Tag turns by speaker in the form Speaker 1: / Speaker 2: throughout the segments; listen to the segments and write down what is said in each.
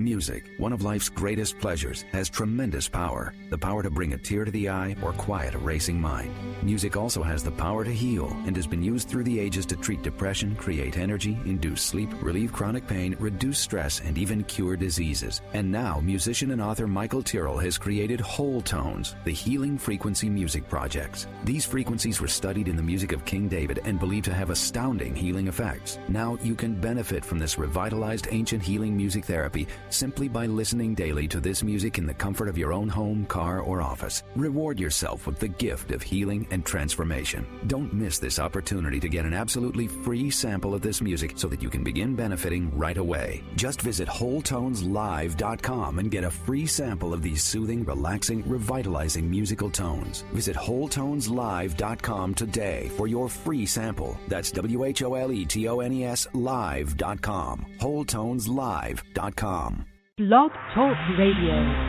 Speaker 1: Music, one of life's greatest pleasures, has tremendous power. The power to bring a tear to the eye or quiet a racing mind. Music also has the power to heal and has been used through the ages to treat depression, create energy, induce sleep, relieve chronic pain, reduce stress, and even cure diseases. And now, musician and author Michael Tyrrell has created Whole Tones, the healing frequency music projects. These frequencies were studied in the music of King David and believed to have astounding healing effects. Now you can benefit from this revitalized ancient healing music therapy simply by listening daily to this music in the comfort of your own home, car, or office. Reward yourself with the gift of healing and transformation. Don't miss this opportunity to get an absolutely free sample of this music so that you can begin benefiting right away. Just visit WholeTonesLive.com and get a free sample of these soothing, relaxing, revitalizing musical tones. Visit WholeTonesLive.com today for your free sample. That's WHOLETONES Live.com. WholeTonesLive.com.
Speaker 2: Blog Talk Radio.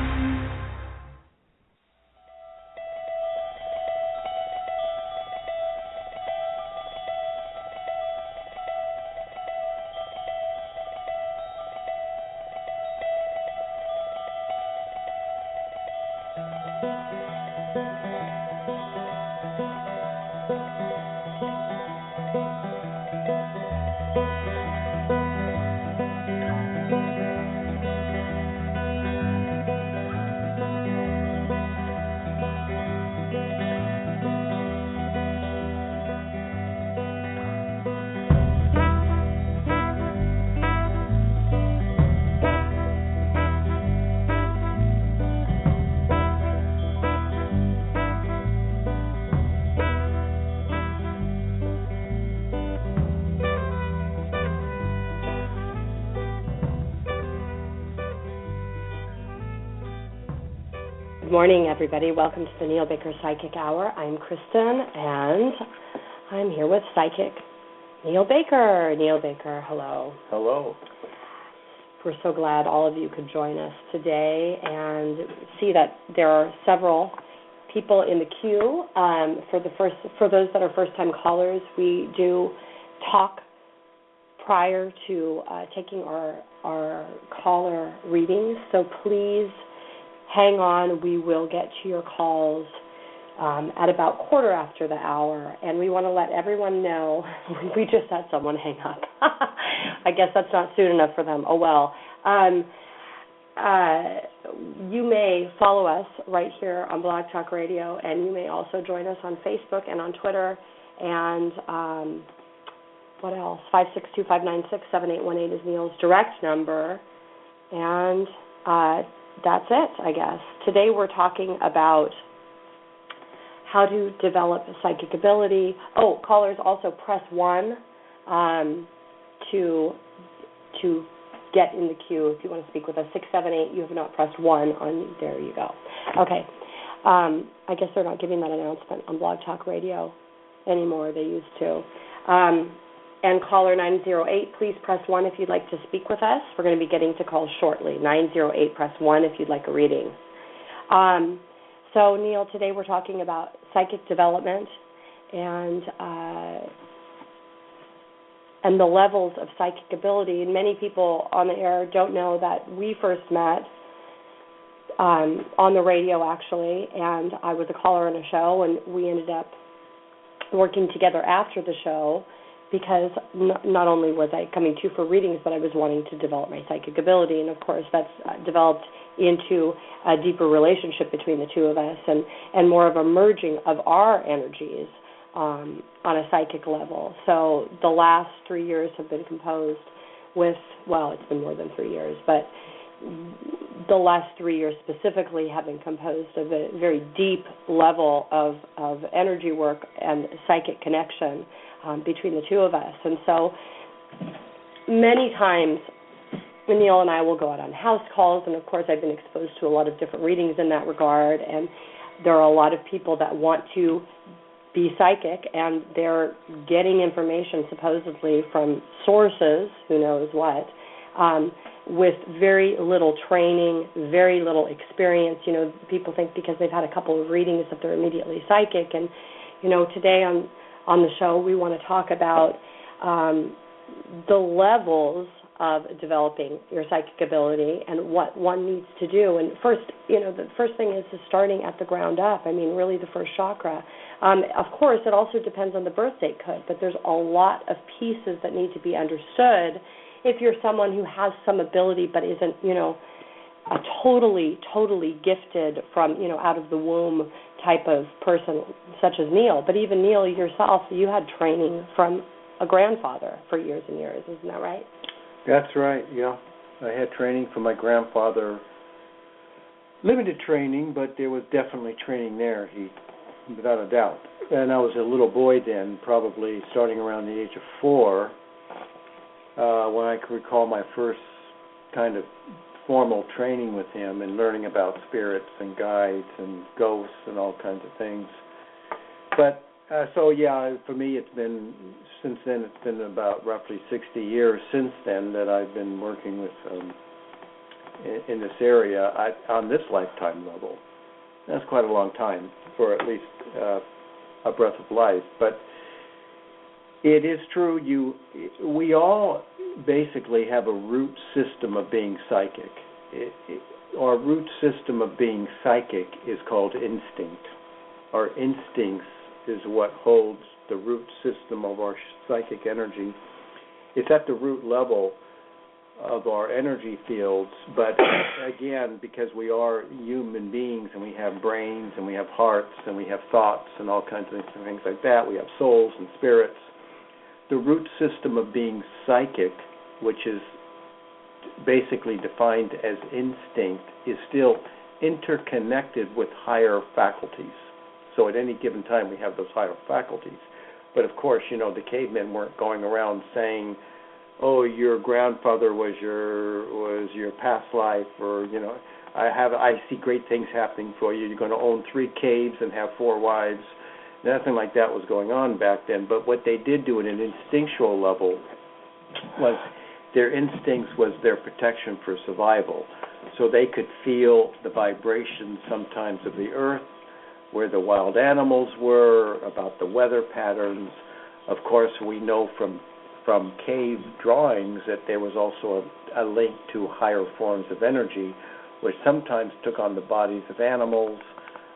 Speaker 3: Good morning, everybody. Welcome to the Neil Baker Psychic Hour. I'm Kristen, and I'm here with Psychic Neil Baker. Neil Baker, hello.
Speaker 4: Hello.
Speaker 3: We're so glad all of you could join us today and see that there are several people in the queue. For those that are first-time callers, we do talk prior to taking our caller readings, so please hang on. We will get to your calls at about quarter after the hour, and we want to let everyone know. We just had someone hang up. I guess that's not soon enough for them. Oh, well. You may follow us right here on Blog Talk Radio, and you may also join us on Facebook and on Twitter. And what else? 562-596-7818 is Neil's direct number. And that's it, I guess. Today we're talking about how to develop a psychic ability. Oh, callers, also press 1 to get in the queue if you want to speak with us. 678, you have not pressed 1 on, there you go. Okay. I guess they're not giving that announcement on Blog Talk Radio anymore. They used to. And caller 908, please press 1 if you'd like to speak with us. We're going to be getting to calls shortly. 908, press 1 if you'd like a reading. So, Neil, today we're talking about psychic development and the levels of psychic ability. And many people on the air don't know that we first met on the radio, actually, and I was a caller on a show, and we ended up working together after the show, because not only was I coming to you for readings, but I was wanting to develop my psychic ability. And, of course, that's developed into a deeper relationship between the two of us and more of a merging of our energies on a psychic level. So the last 3 years have been composed with, well, it's been more than 3 years, but the last 3 years specifically have been composed of a very deep level of energy work and psychic connection between the two of us. And so many times Neil and I will go out on house calls, and of course I've been exposed to a lot of different readings in that regard, and there are a lot of people that want to be psychic, and they're getting information supposedly from sources, who knows what, with very little training, very little experience. You know, people think because they've had a couple of readings that they're immediately psychic. And, you know, today on the show we want to talk about the levels of developing your psychic ability and what one needs to do. And first, the first thing is starting at the ground up. I mean, really the first chakra. Of course, it also depends on the birth date code, but there's a lot of pieces that need to be understood if you're someone who has some ability but isn't, a totally gifted from, out of the womb type of person such as Neil. But even Neil, yourself, you had training from a grandfather for years and years. Isn't that right?
Speaker 4: That's right, yeah. I had training from my grandfather, limited training, but there was definitely training there, without a doubt. And I was a little boy then, probably starting around the age of 4, when I could recall my first kind of formal training with him and learning about spirits and guides and ghosts and all kinds of things. But for me, since then, it's been about roughly 60 years since then that I've been working with in this area on this lifetime level. That's quite a long time for at least a breath of life. But it is true, we all basically have a root system of being psychic. Our root system of being psychic is called instinct. Our instincts is what holds the root system of our psychic energy. It's at the root level of our energy fields, but again, because we are human beings and we have brains and we have hearts and we have thoughts and all kinds of things like that, we have souls and spirits, the root system of being psychic, which is basically defined as instinct, is still interconnected with higher faculties. So at any given time, we have those higher faculties. But of course, the cavemen weren't going around saying, "Oh, your grandfather was your past life," or I see great things happening for you. You're going to own 3 caves and have 4 wives. Nothing like that was going on back then. But what they did do at an instinctual level was their instincts was their protection for survival. So they could feel the vibrations sometimes of the earth, where the wild animals were, about the weather patterns. Of course, we know from cave drawings that there was also a link to higher forms of energy, which sometimes took on the bodies of animals,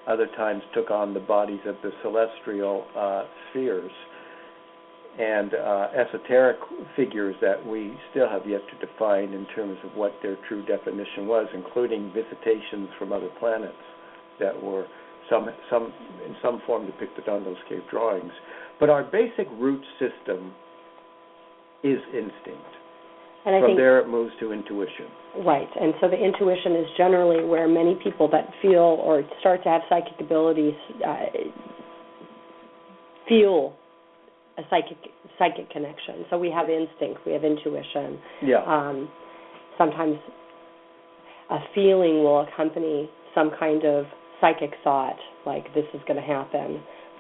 Speaker 4: other times took on the bodies of the celestial spheres, and esoteric figures that we still have yet to define in terms of what their true definition was, including visitations from other planets that were in some form depicted on those cave drawings. But our basic root system is instinct. And from there it moves to intuition.
Speaker 3: Right, and so the intuition is generally where many people that feel or start to have psychic abilities feel a psychic connection. So we have instinct, we have intuition.
Speaker 4: Yeah.
Speaker 3: Sometimes a feeling will accompany some kind of psychic thought, like this is going to happen.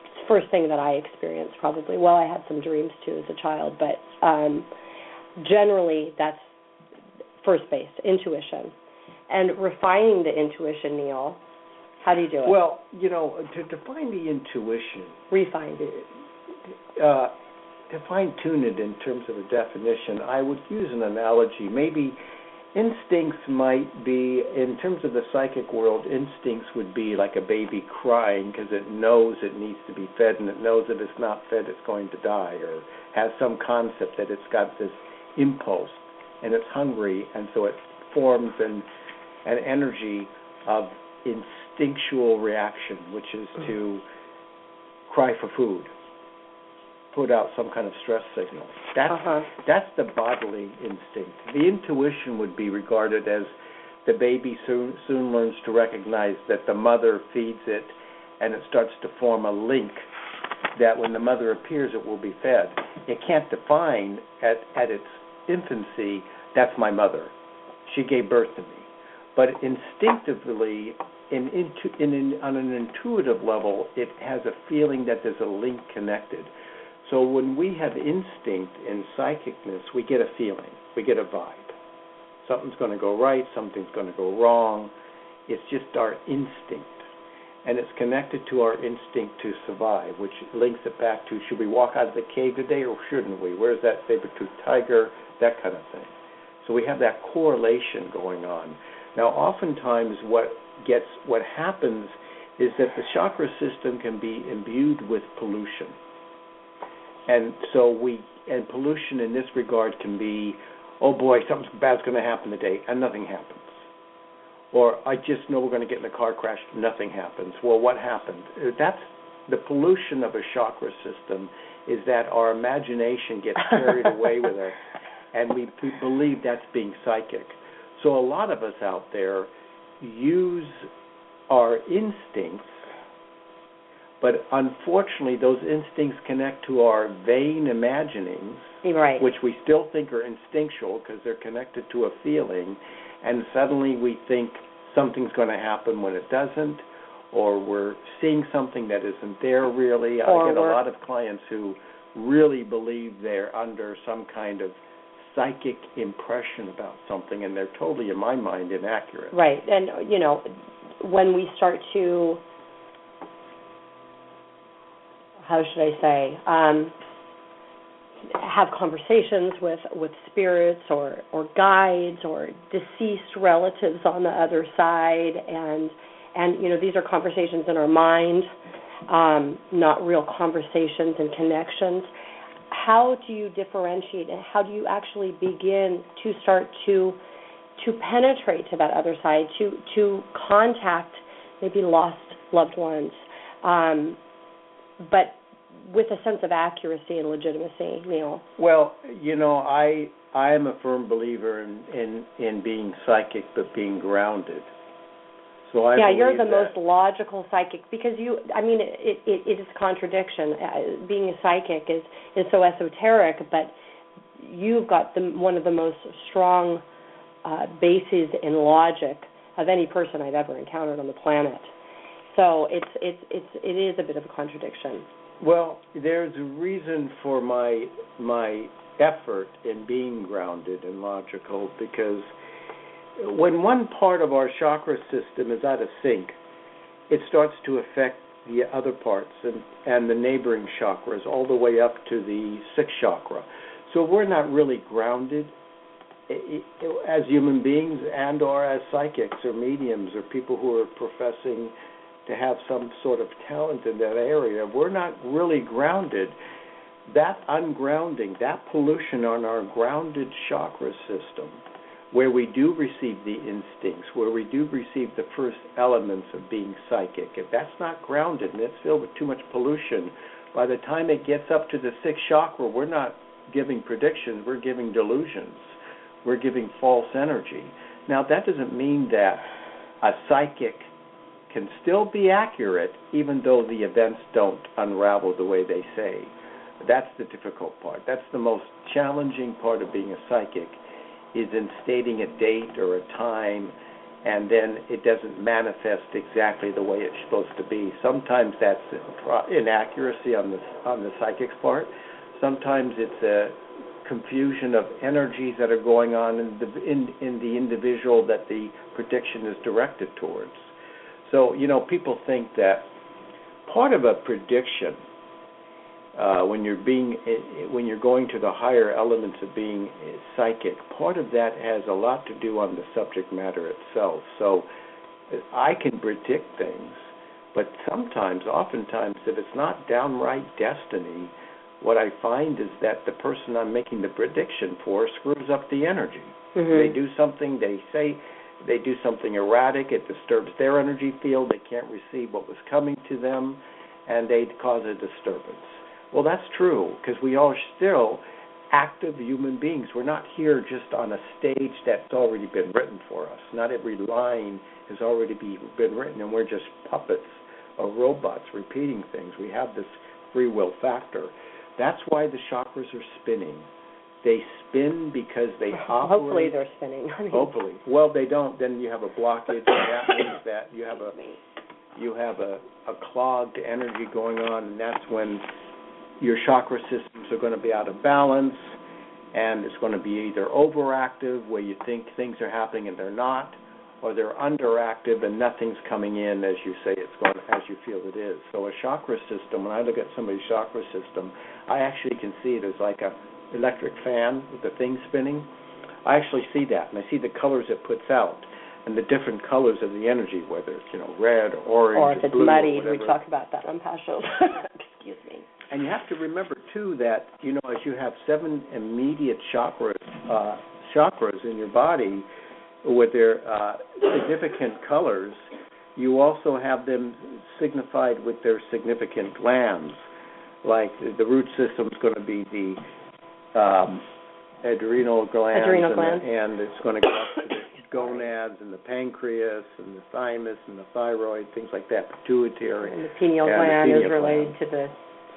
Speaker 3: It's the first thing that I experienced probably. Well, I had some dreams too as a child, but generally that's first base, intuition. And refining the intuition, Neil, how do you do it?
Speaker 4: Well, to define the intuition,
Speaker 3: refine it.
Speaker 4: To fine-tune it in terms of a definition, I would use an analogy. Maybe instincts might be, in terms of the psychic world, instincts would be like a baby crying because it knows it needs to be fed, and it knows that if it's not fed, it's going to die, or has some concept that it's got this impulse, and it's hungry, and so it forms an energy of instinctual reaction, which is to cry for food, put out some kind of stress signal. That's the bodily instinct. The intuition would be regarded as the baby soon learns to recognize that the mother feeds it, and it starts to form a link that when the mother appears, it will be fed. It can't define at its infancy, that's my mother. She gave birth to me. But instinctively, on an intuitive level, it has a feeling that there's a link connected. So when we have instinct in psychicness, we get a feeling, we get a vibe. Something's going to go right, something's going to go wrong. It's just our instinct. And it's connected to our instinct to survive, which links it back to, should we walk out of the cave today or shouldn't we? Where's that saber-toothed tiger? That kind of thing. So we have that correlation going on. Now, oftentimes what happens is that the chakra system can be imbued with pollution. And pollution in this regard can be, oh boy, something bad's going to happen today, and nothing happens. Or I just know we're going to get in a car crash, nothing happens. Well, what happened? That's the pollution of a chakra system, is that our imagination gets carried away with it, and we believe that's being psychic. So a lot of us out there use our instincts, but unfortunately those instincts connect to our vain imaginings,
Speaker 3: right,
Speaker 4: which we still think are instinctual because they're connected to a feeling, and suddenly we think something's going to happen when it doesn't, or we're seeing something that isn't there really. I get a lot of clients who really believe they're under some kind of psychic impression about something, and they're totally, in my mind, inaccurate.
Speaker 3: Right, and, when we start to, how should I say, have conversations with spirits or guides or deceased relatives on the other side, and these are conversations in our mind, not real conversations and connections. How do you differentiate, and how do you actually begin to start to penetrate to that other side, to contact maybe lost loved ones, but with a sense of accuracy and legitimacy, Neil?
Speaker 4: Well, I am a firm believer in being psychic, but being grounded. So
Speaker 3: you're the most logical psychic, because it is a contradiction. Being a psychic is so esoteric, but you've got one of the most strong bases in logic of any person I've ever encountered on the planet. So it is a bit of a contradiction.
Speaker 4: Well, there's a reason for my effort in being grounded and logical, because when one part of our chakra system is out of sync, it starts to affect the other parts and the neighboring chakras all the way up to the sixth chakra. So we're not really grounded as human beings and or as psychics or mediums or people who are professing to have some sort of talent in that area. We're not really grounded. That ungrounding, that pollution on our grounded chakra system, where we do receive the instincts, where we do receive the first elements of being psychic, if that's not grounded and it's filled with too much pollution, by the time it gets up to the sixth chakra, we're not giving predictions, we're giving delusions. We're giving false energy. Now, that doesn't mean that a psychic can still be accurate even though the events don't unravel the way they say. That's the difficult part. That's the most challenging part of being a psychic, is in stating a date or a time, and then it doesn't manifest exactly the way it's supposed to be. Sometimes that's inaccuracy on the psychic's part. Sometimes it's a confusion of energies that are going on in the individual that the prediction is directed towards. So, people think that part of a prediction, when you're going to the higher elements of being psychic, part of that has a lot to do on the subject matter itself. So I can predict things, but oftentimes, if it's not downright destiny, what I find is that the person I'm making the prediction for screws up the energy. Mm-hmm. They do something, they do something erratic, it disturbs their energy field, they can't receive what was coming to them, and they cause a disturbance. Well, that's true, because we are still active human beings. We're not here just on a stage that's already been written for us. Not every line has already been written, and we're just puppets or robots repeating things. We have this free will factor. That's why the chakras are spinning. They spin because they operate.
Speaker 3: Hopefully they're spinning.
Speaker 4: Hopefully. Well, they don't. Then you have a blockage, and that means that you have a clogged energy going on, and that's when your chakra systems are going to be out of balance, and it's going to be either overactive, where you think things are happening and they're not, or they're underactive and nothing's coming in as you say it's going, as you feel it is. So a chakra system, when I look at somebody's chakra system, I actually can see it as like a electric fan with the thing spinning. I actually see that, and I see the colors it puts out, and the different colors of the energy, whether it's red or orange
Speaker 3: or if it's
Speaker 4: blue
Speaker 3: muddy.
Speaker 4: or
Speaker 3: We talk about that on past shows. Excuse me.
Speaker 4: And you have to remember too that as you have 7 immediate chakras in your body with their significant colors, you also have them signified with their significant glands. Like the root system is going to be the adrenal glands, and it's going to go up to the gonads and the pancreas and the thymus and the thyroid, things like that, pituitary.
Speaker 3: And the pineal gland is related to the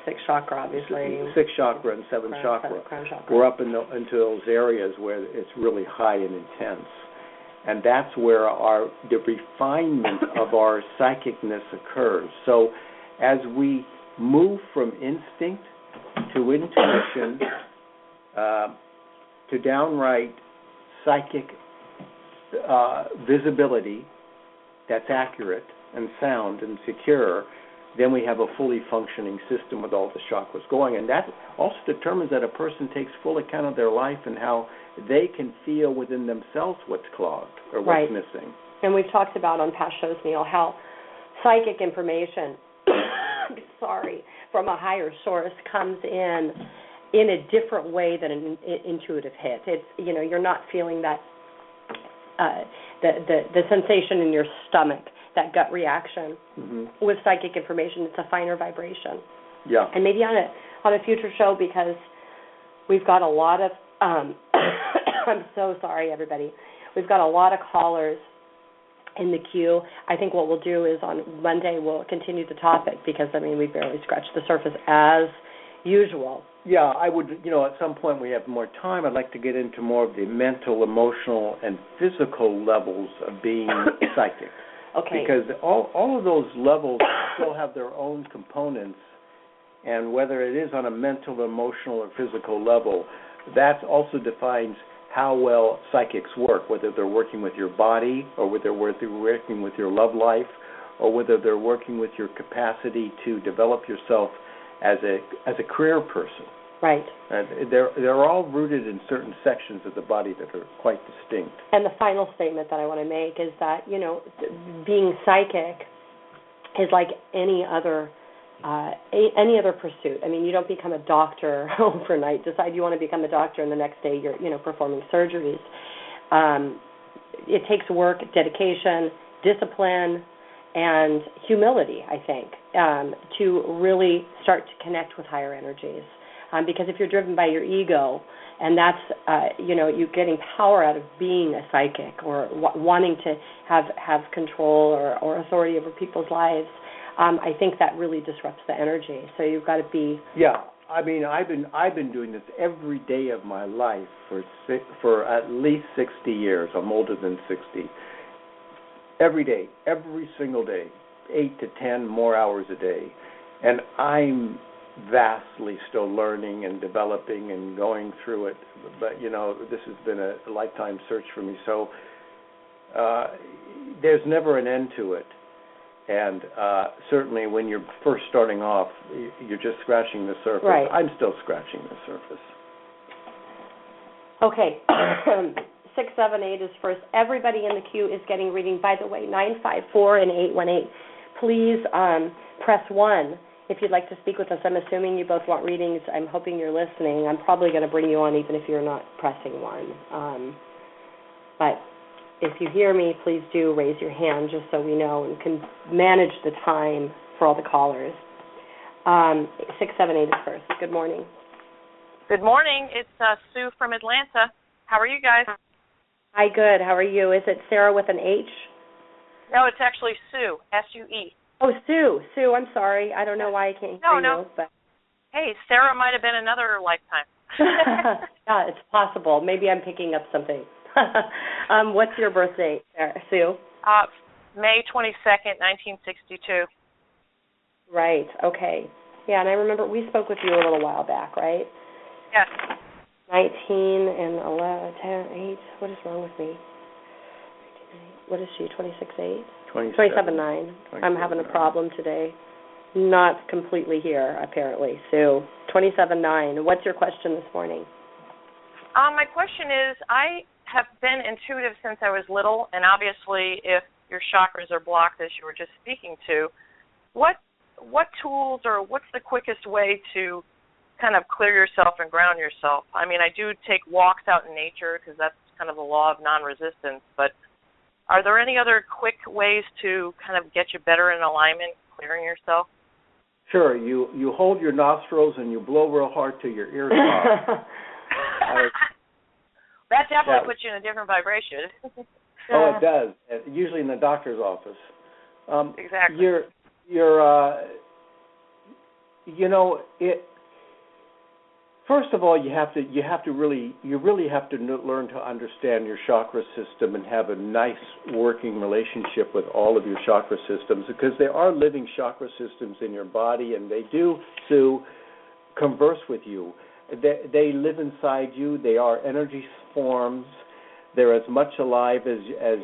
Speaker 3: 6th chakra, obviously.
Speaker 4: 6th chakra and 7th chakra. We're up into those areas where it's really high and intense. And that's where the refinement of our psychicness occurs. So as we move from instinct to intuition to downright psychic visibility that's accurate and sound and secure, then we have a fully functioning system with all the chakras going. And that also determines that a person takes full account of their life and how they can feel within themselves what's clogged or what's missing.
Speaker 3: And we've talked about on past shows, Neil, how psychic information, from a higher source comes in a different way than an intuitive hit. It's, you're not feeling that the sensation in your stomach, that gut reaction. With psychic information. It's a finer vibration.
Speaker 4: Yeah.
Speaker 3: And maybe on a future show, because we've got a lot of I'm so sorry, everybody. We've got a lot of callers in the queue. I think what we'll do is on Monday we'll continue the topic because, we barely scratched the surface as usual.
Speaker 4: Yeah, I would, at some point we have more time, I'd like to get into more of the mental, emotional, and physical levels of being psychic.
Speaker 3: Okay.
Speaker 4: Because all of those levels still have their own components, and whether it is on a mental, emotional, or physical level, that also defines how well psychics work, whether they're working with your body or whether they're working with your love life or whether they're working with your capacity to develop yourself as a career person.
Speaker 3: Right.
Speaker 4: And they're all rooted in certain sections of the body that are quite distinct.
Speaker 3: And the final statement that I want to make is that, being psychic is like any other pursuit. You don't become a doctor overnight. Decide you want to become a doctor, and the next day you're performing surgeries. It takes work, dedication, discipline, and humility, I think, to really start to connect with higher energies. Because if you're driven by your ego, and that's, you getting power out of being a psychic or wanting to have control or authority over people's lives, I think that really disrupts the energy. So you've got to be...
Speaker 4: Yeah, I've been doing this every day of my life for at least 60 years. I'm older than 60. Every day, every single day, 8 to 10 more hours a day. And I'm vastly still learning and developing and going through it. But, this has been a lifetime search for me. So there's never an end to it. And certainly when you're first starting off, you're just scratching the surface.
Speaker 3: Right.
Speaker 4: I'm still scratching the surface.
Speaker 3: Okay. 678 is first. Everybody in the queue is getting reading. By the way, 954 and 818. Please press 1 if you'd like to speak with us. I'm assuming you both want readings. I'm hoping you're listening. I'm probably going to bring you on even if you're not pressing 1. But if you hear me, please do raise your hand just so we know and can manage the time for all the callers. 678 is first. Good morning.
Speaker 5: Good morning. It's Sue from Atlanta. How are you guys?
Speaker 3: Hi, good. How are you? Is it Sarah with an H?
Speaker 5: No, it's actually Sue, S-U-E.
Speaker 3: Oh, Sue. Sue, I'm sorry. I don't know why I can't hear you. But...
Speaker 5: Hey, Sarah might have been another lifetime.
Speaker 3: Yeah, it's possible. Maybe I'm picking up something. What's your birthday, Sue?
Speaker 5: May 22nd, 1962.
Speaker 3: Right, okay. Yeah, and I remember we spoke with you a little while back, right?
Speaker 5: Yes.
Speaker 3: 19 and 11, 10, 8. What is wrong with me? What is she, 26.8? 27.9. I'm having a problem today. Not completely here, apparently. Sue, 27.9. What's your question this morning?
Speaker 5: My question is, I have been intuitive since I was little, and obviously if your chakras are blocked, as you were just speaking to, what tools or what's the quickest way to kind of clear yourself and ground yourself? I mean, I do take walks out in nature because that's kind of the law of non-resistance, but are there any other quick ways to kind of get you better in alignment, clearing yourself?
Speaker 4: Sure. You hold your nostrils and you blow real hard till your ears pop.
Speaker 5: That definitely puts you in a different vibration.
Speaker 4: Oh, it does. Usually in the doctor's office.
Speaker 5: Exactly.
Speaker 4: First of all, you really have to learn to understand your chakra system and have a nice working relationship with all of your chakra systems, because there are living chakra systems in your body, and they do converse with you. They live inside you. They are energy forms. They're as much alive as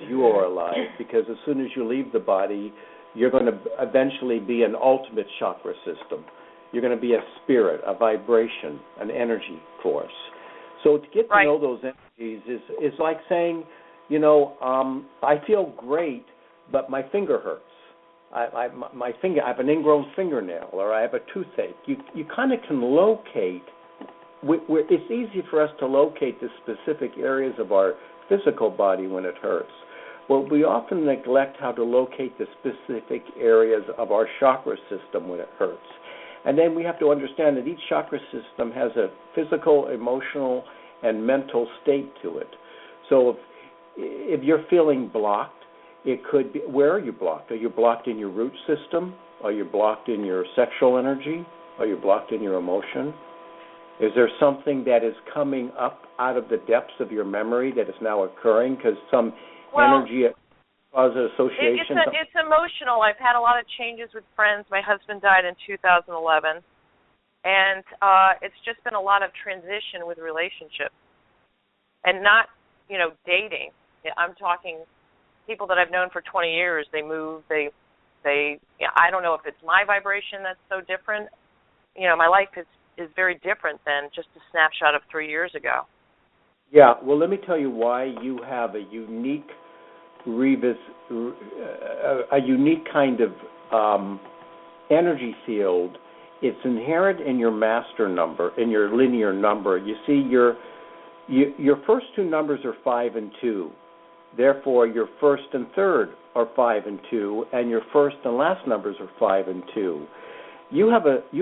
Speaker 4: you are alive, because as soon as you leave the body, you're going to eventually be an ultimate chakra system. You're going to be a spirit, a vibration, an energy force. So to get to know those energies is like saying, I feel great, but my finger hurts. I have an ingrown fingernail, or I have a toothache. You kind of can locate. It's easy for us to locate the specific areas of our physical body when it hurts. Well, we often neglect how to locate the specific areas of our chakra system when it hurts. And then we have to understand that each chakra system has a physical, emotional, and mental state to it. So if you're feeling blocked, it could be, where are you blocked? Are you blocked in your root system? Are you blocked in your sexual energy? Are you blocked in your emotion? Is there something that is coming up out of the depths of your memory that is now occurring because some energy causes association?
Speaker 5: It's emotional. I've had a lot of changes with friends. My husband died in 2011, and it's just been a lot of transition with relationships, and not, dating. I'm talking people that I've known for 20 years. They move. They. I don't know if it's my vibration that's so different. My life is very different than just a snapshot of 3 years ago.
Speaker 4: Yeah. Well, let me tell you why you have a unique kind of energy field. It's inherent in your master number, in your linear number. You see, your first two numbers are 5 and 2. Therefore, your first and third are 5 and 2, and your first and last numbers are 5 and 2. You have at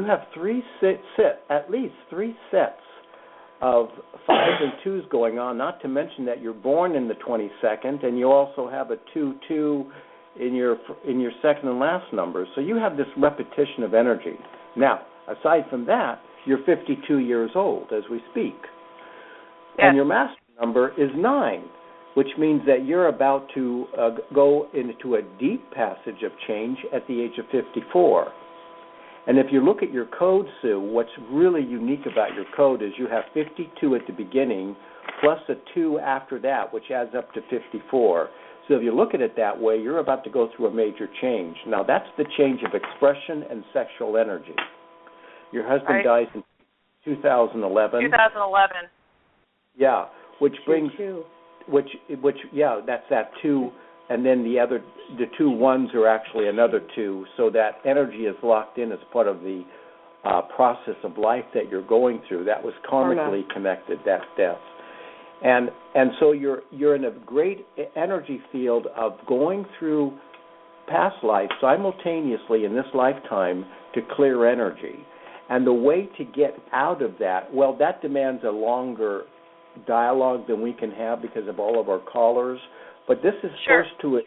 Speaker 4: least three sets of 5s and 2s going on, not to mention that you're born in the 22nd, and you also have a 2-2 in your second and last numbers. So you have this repetition of energy. Now, aside from that, you're 52 years old as we speak. Yes. And your master number is 9, which means that you're about to go into a deep passage of change at the age of 54. And if you look at your code, Sue, what's really unique about your code is you have 52 at the beginning plus a 2 after that, which adds up to 54. So if you look at it that way, you're about to go through a major change. Now, that's the change of expression and sexual energy. Your husband dies in 2011.
Speaker 5: 2011.
Speaker 4: Yeah, which brings, that's that 2. And then the 2 1s are actually another 2, so that energy is locked in as part of the process of life that you're going through. That was karmically connected, that death. And so you're in a great energy field of going through past life simultaneously in this lifetime to clear energy. And the way to get out of that, well, that demands a longer dialogue than we can have because of all of our callers. But this is first to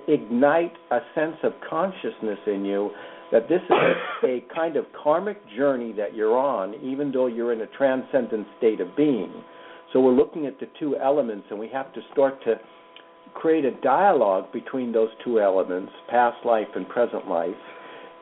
Speaker 4: ignite a sense of consciousness in you that this is a kind of karmic journey that you're on, even though you're in a transcendent state of being. So we're looking at the 2 elements, and we have to start to create a dialogue between those 2 elements, past life and present life,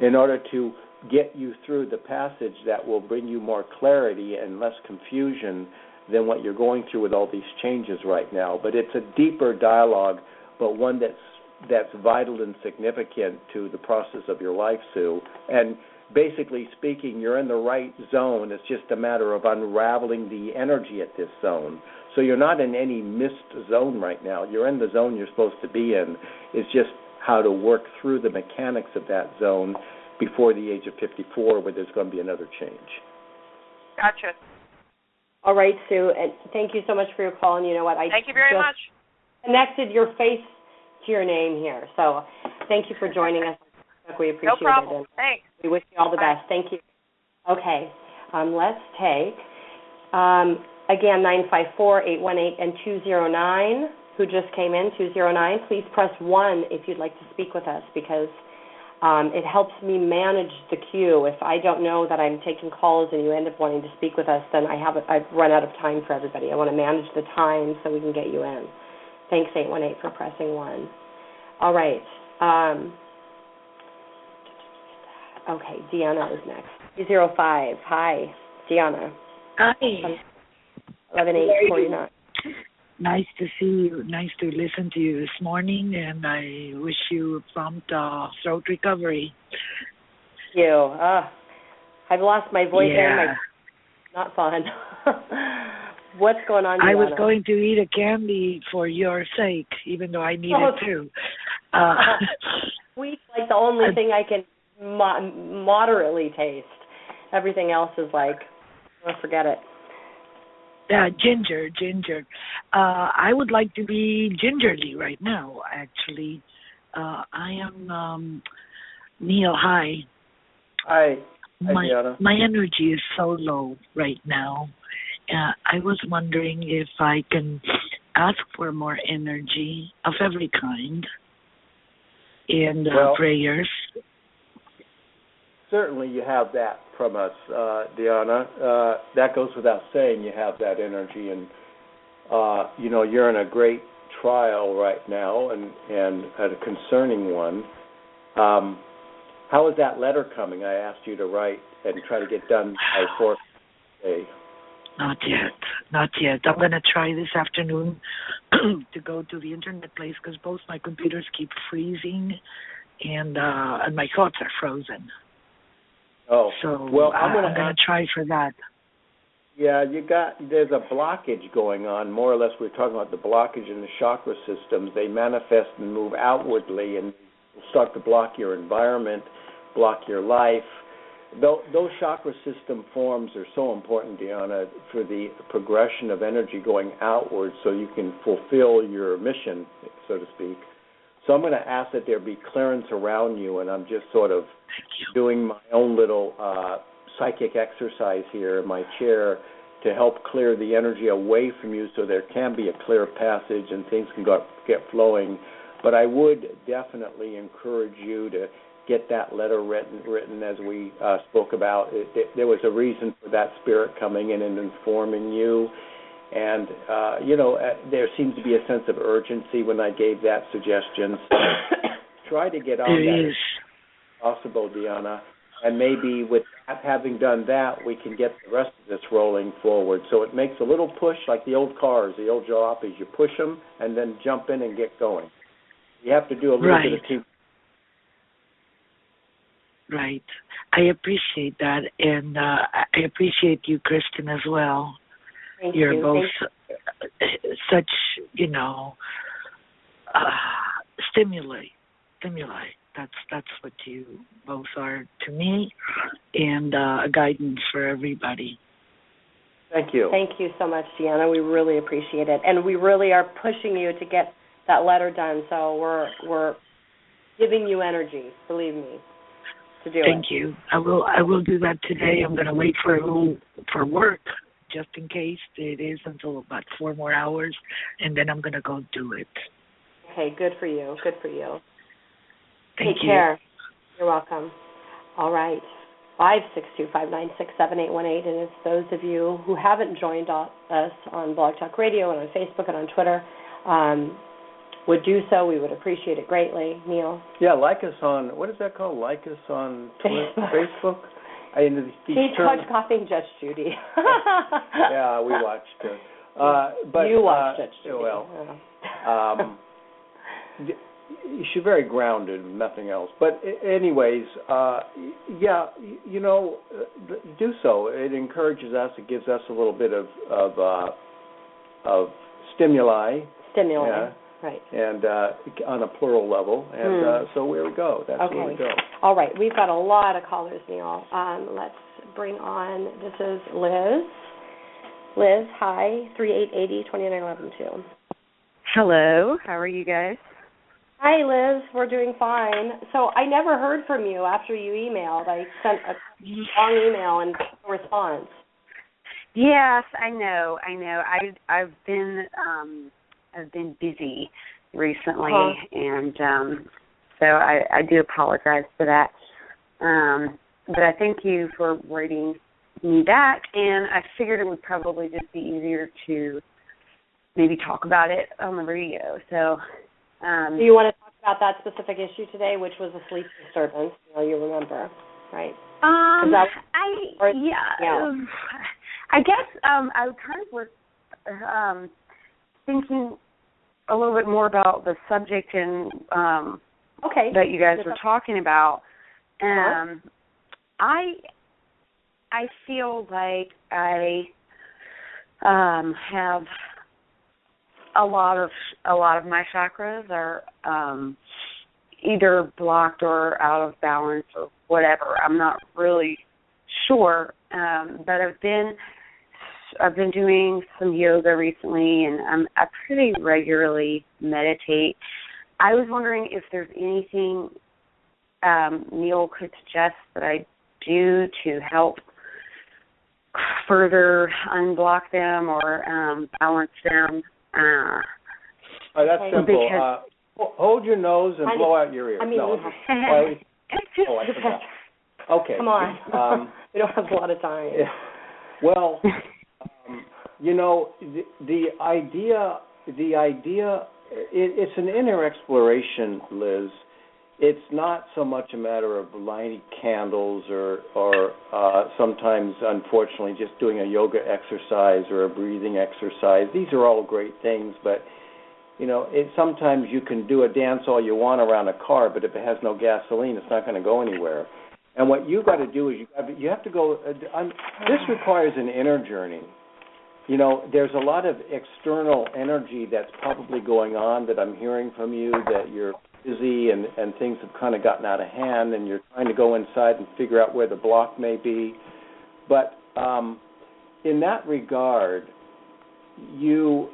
Speaker 4: in order to get you through the passage that will bring you more clarity and less confusion than what you're going through with all these changes right now. But it's a deeper dialogue, but one that's vital and significant to the process of your life, Sue. And basically speaking, you're in the right zone. It's just a matter of unraveling the energy at this zone. So you're not in any missed zone right now. You're in the zone you're supposed to be in. It's just how to work through the mechanics of that zone before the age of 54, where there's going to be another change.
Speaker 5: Gotcha.
Speaker 3: All right, Sue, and thank you so much for your call. And you know what?
Speaker 5: Thank you very much.
Speaker 3: Connected your face to your name here. So thank you for joining us. We appreciate
Speaker 5: no problem.
Speaker 3: it. And
Speaker 5: thanks.
Speaker 3: We wish you all the best. Thank you. Okay, let's take, again, 954-818 and 209, who just came in, 209. Please press 1 if you'd like to speak with us, because it helps me manage the queue. If I don't know that I'm taking calls and you end up wanting to speak with us, then I've run out of time for everybody. I want to manage the time so we can get you in. Thanks, 818, for pressing 1. All right. Okay, Deanna is next. 305. Hi, Deanna.
Speaker 6: Hi.
Speaker 3: 11849.
Speaker 6: Nice to see you. Nice to listen to you this morning, and I wish you a prompt throat recovery.
Speaker 3: Thank you. I've lost my voice and my...
Speaker 6: Yeah.
Speaker 3: Not fun. What's going on, Deanna?
Speaker 6: I was going to eat a candy for your sake, even though I need it too.
Speaker 3: Sweet's like the only thing I can moderately taste. Everything else is like, forget it.
Speaker 6: Ginger. I would like to be gingerly right now, actually. I am Neil. Hi.
Speaker 4: Hi, Deanna.
Speaker 6: My energy is so low right now. I was wondering if I can ask for more energy of every kind and prayers.
Speaker 4: Certainly you have that from us, Deanna. That goes without saying, you have that energy. And, you're in a great trial right now and a concerning one. How is that letter coming? I asked you to write and try to get done by 4 today.
Speaker 6: Not yet. I'm going to try this afternoon to go to the internet place because both my computers keep freezing and my thoughts are frozen.
Speaker 4: Oh,
Speaker 6: so
Speaker 4: well,
Speaker 6: I'm going to try for that.
Speaker 4: Yeah, there's a blockage going on. More or less, we're talking about the blockage in the chakra systems. They manifest and move outwardly and start to block your environment, block your life. Those chakra system forms are so important, Deanna, for the progression of energy going outward so you can fulfill your mission, so to speak. So I'm going to ask that there be clearance around you, and I'm just sort of doing my own little psychic exercise here in my chair to help clear the energy away from you so there can be a clear passage and things can get flowing. But I would definitely encourage you to get that letter written as we spoke about. There was a reason for that spirit coming in and informing you. And, there seems to be a sense of urgency when I gave that suggestion. So try to get on that as possible, Deanna. And maybe with having done that, we can get the rest of this rolling forward. So it makes a little push like the old cars, the old jalopies. You push them and then jump in and get going. You have to do a little bit of team.
Speaker 6: Right. I appreciate that. And I appreciate you, Kristen, as well.
Speaker 3: Thank
Speaker 6: You're
Speaker 3: you.
Speaker 6: both such, stimuli. That's what you both are to me, and a guidance for everybody.
Speaker 4: Thank you.
Speaker 3: Thank you so much, Deanna. We really appreciate it, and we really are pushing you to get that letter done. So we're giving you energy. Believe me, to do it.
Speaker 6: Thank you. I will do that today. I'm going to wait for work, just in case. It is until about 4 more hours, and then I'm going to go do it.
Speaker 3: Okay, good for you.
Speaker 6: Thank
Speaker 3: Take care. You're welcome. All right. 562-596-7818, and it's those of you who haven't joined us on Blog Talk Radio and on Facebook and on Twitter would do so. We would appreciate it greatly. Neil?
Speaker 4: Yeah, like us on, what is that called? Like us on Facebook?
Speaker 3: Touch Coughing Judge Judy.
Speaker 4: Yeah, we watched it. But
Speaker 3: you watched Judge Judy.
Speaker 4: Well, she's very grounded, nothing else. But anyways, do so. It encourages us. It gives us a little bit of stimuli.
Speaker 3: Stimuli.
Speaker 4: Yeah.
Speaker 3: Right.
Speaker 4: And on a plural level. And so where we go. That's where we go.
Speaker 3: All right. We've got a lot of callers, Neil. Let's bring on, this is Liz. Liz, hi, 3880-2911-2.
Speaker 7: Hello. How are you guys?
Speaker 3: Hi, Liz. We're doing fine. So I never heard from you after you emailed. I sent a long email and no response.
Speaker 7: Yes, I know. I've been busy recently, and so I do apologize for that. But I thank you for writing me back, and I figured it would probably just be easier to maybe talk about it on the radio. So,
Speaker 3: do you want to talk about that specific issue today, which was a sleep disturbance? You remember, right?
Speaker 7: I guess I kind of was thinking a little bit more about the subject and that you guys were talking about. I feel like I have a lot of my chakras are either blocked or out of balance or whatever. I'm not really sure, but I've been doing some yoga recently, and I pretty regularly meditate. I was wondering if there's anything Neil could suggest that I do to help further unblock them or balance them.
Speaker 4: That's simple. Hold your nose and blow out your ears.
Speaker 3: I forgot.
Speaker 4: Okay.
Speaker 3: Come on. We don't have a lot of time.
Speaker 4: Well, the idea, it's an inner exploration, Liz. It's not so much a matter of lighting candles or sometimes, unfortunately, just doing a yoga exercise or a breathing exercise. These are all great things, but, sometimes you can do a dance all you want around a car, but if it has no gasoline, it's not going to go anywhere. And what you've got to do is you have to go, this requires an inner journey. There's a lot of external energy that's probably going on that I'm hearing from you, that you're busy and things have kind of gotten out of hand and you're trying to go inside and figure out where the block may be. But in that regard, you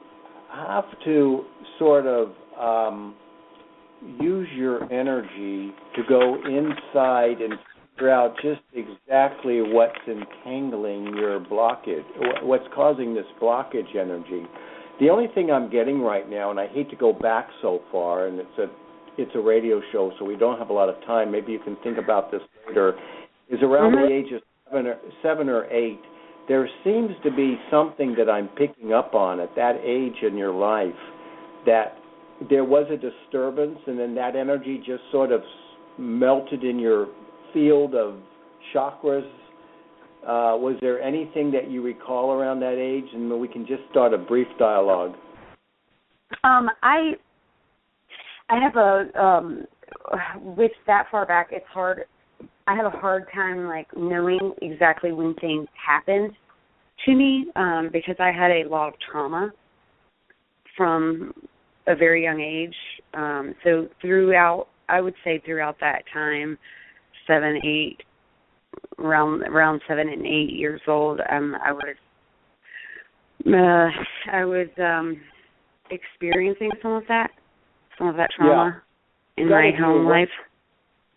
Speaker 4: have to sort of use your energy to go inside and figure out just exactly what's entangling your blockage, what's causing this blockage energy. The only thing I'm getting right now, and I hate to go back so far, and it's a radio show, so we don't have a lot of time. Maybe you can think about this later. Is around the age of 7 or 8, there seems to be something that I'm picking up on at that age in your life, that there was a disturbance, and then that energy just sort of melted in your field of chakras. Was there anything that you recall around that age? And we can just start a brief dialogue.
Speaker 7: I have with that far back, it's hard. I have a hard time, knowing exactly when things happened to me because I had a lot of trauma from a very young age. So throughout that time, 7, 8, around 7 and 8 years old, I was experiencing some of that trauma in my home life.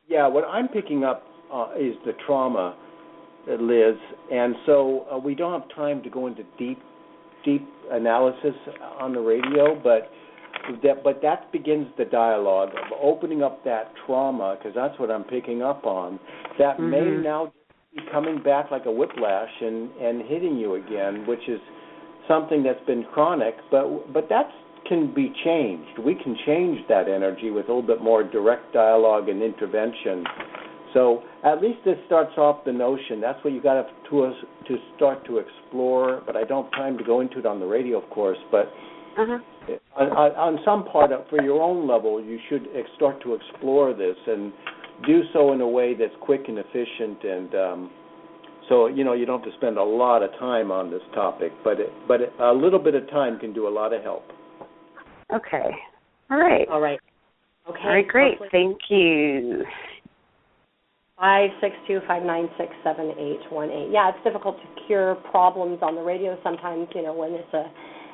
Speaker 4: Yeah, what I'm picking up is the trauma, Liz, and so we don't have time to go into deep analysis on the radio, but that begins the dialogue of opening up that trauma, because that's what I'm picking up on. That may now be coming back like a whiplash and hitting you again, which is something that's been chronic, but that can be changed. We can change that energy with a little bit more direct dialogue and intervention. So at least this starts off the notion. That's what you got to start to explore, but I don't have time to go into it on the radio, of course, but on some part, for your own level, you should start to explore this and do so in a way that's quick and efficient. And So, you don't have to spend a lot of time on this topic, but a little bit of time can do a lot of help.
Speaker 7: Okay. All right.
Speaker 3: All right. Okay.
Speaker 7: All right, great. Thank you.
Speaker 3: 562-596-7818. Yeah, it's difficult to cure problems on the radio sometimes, when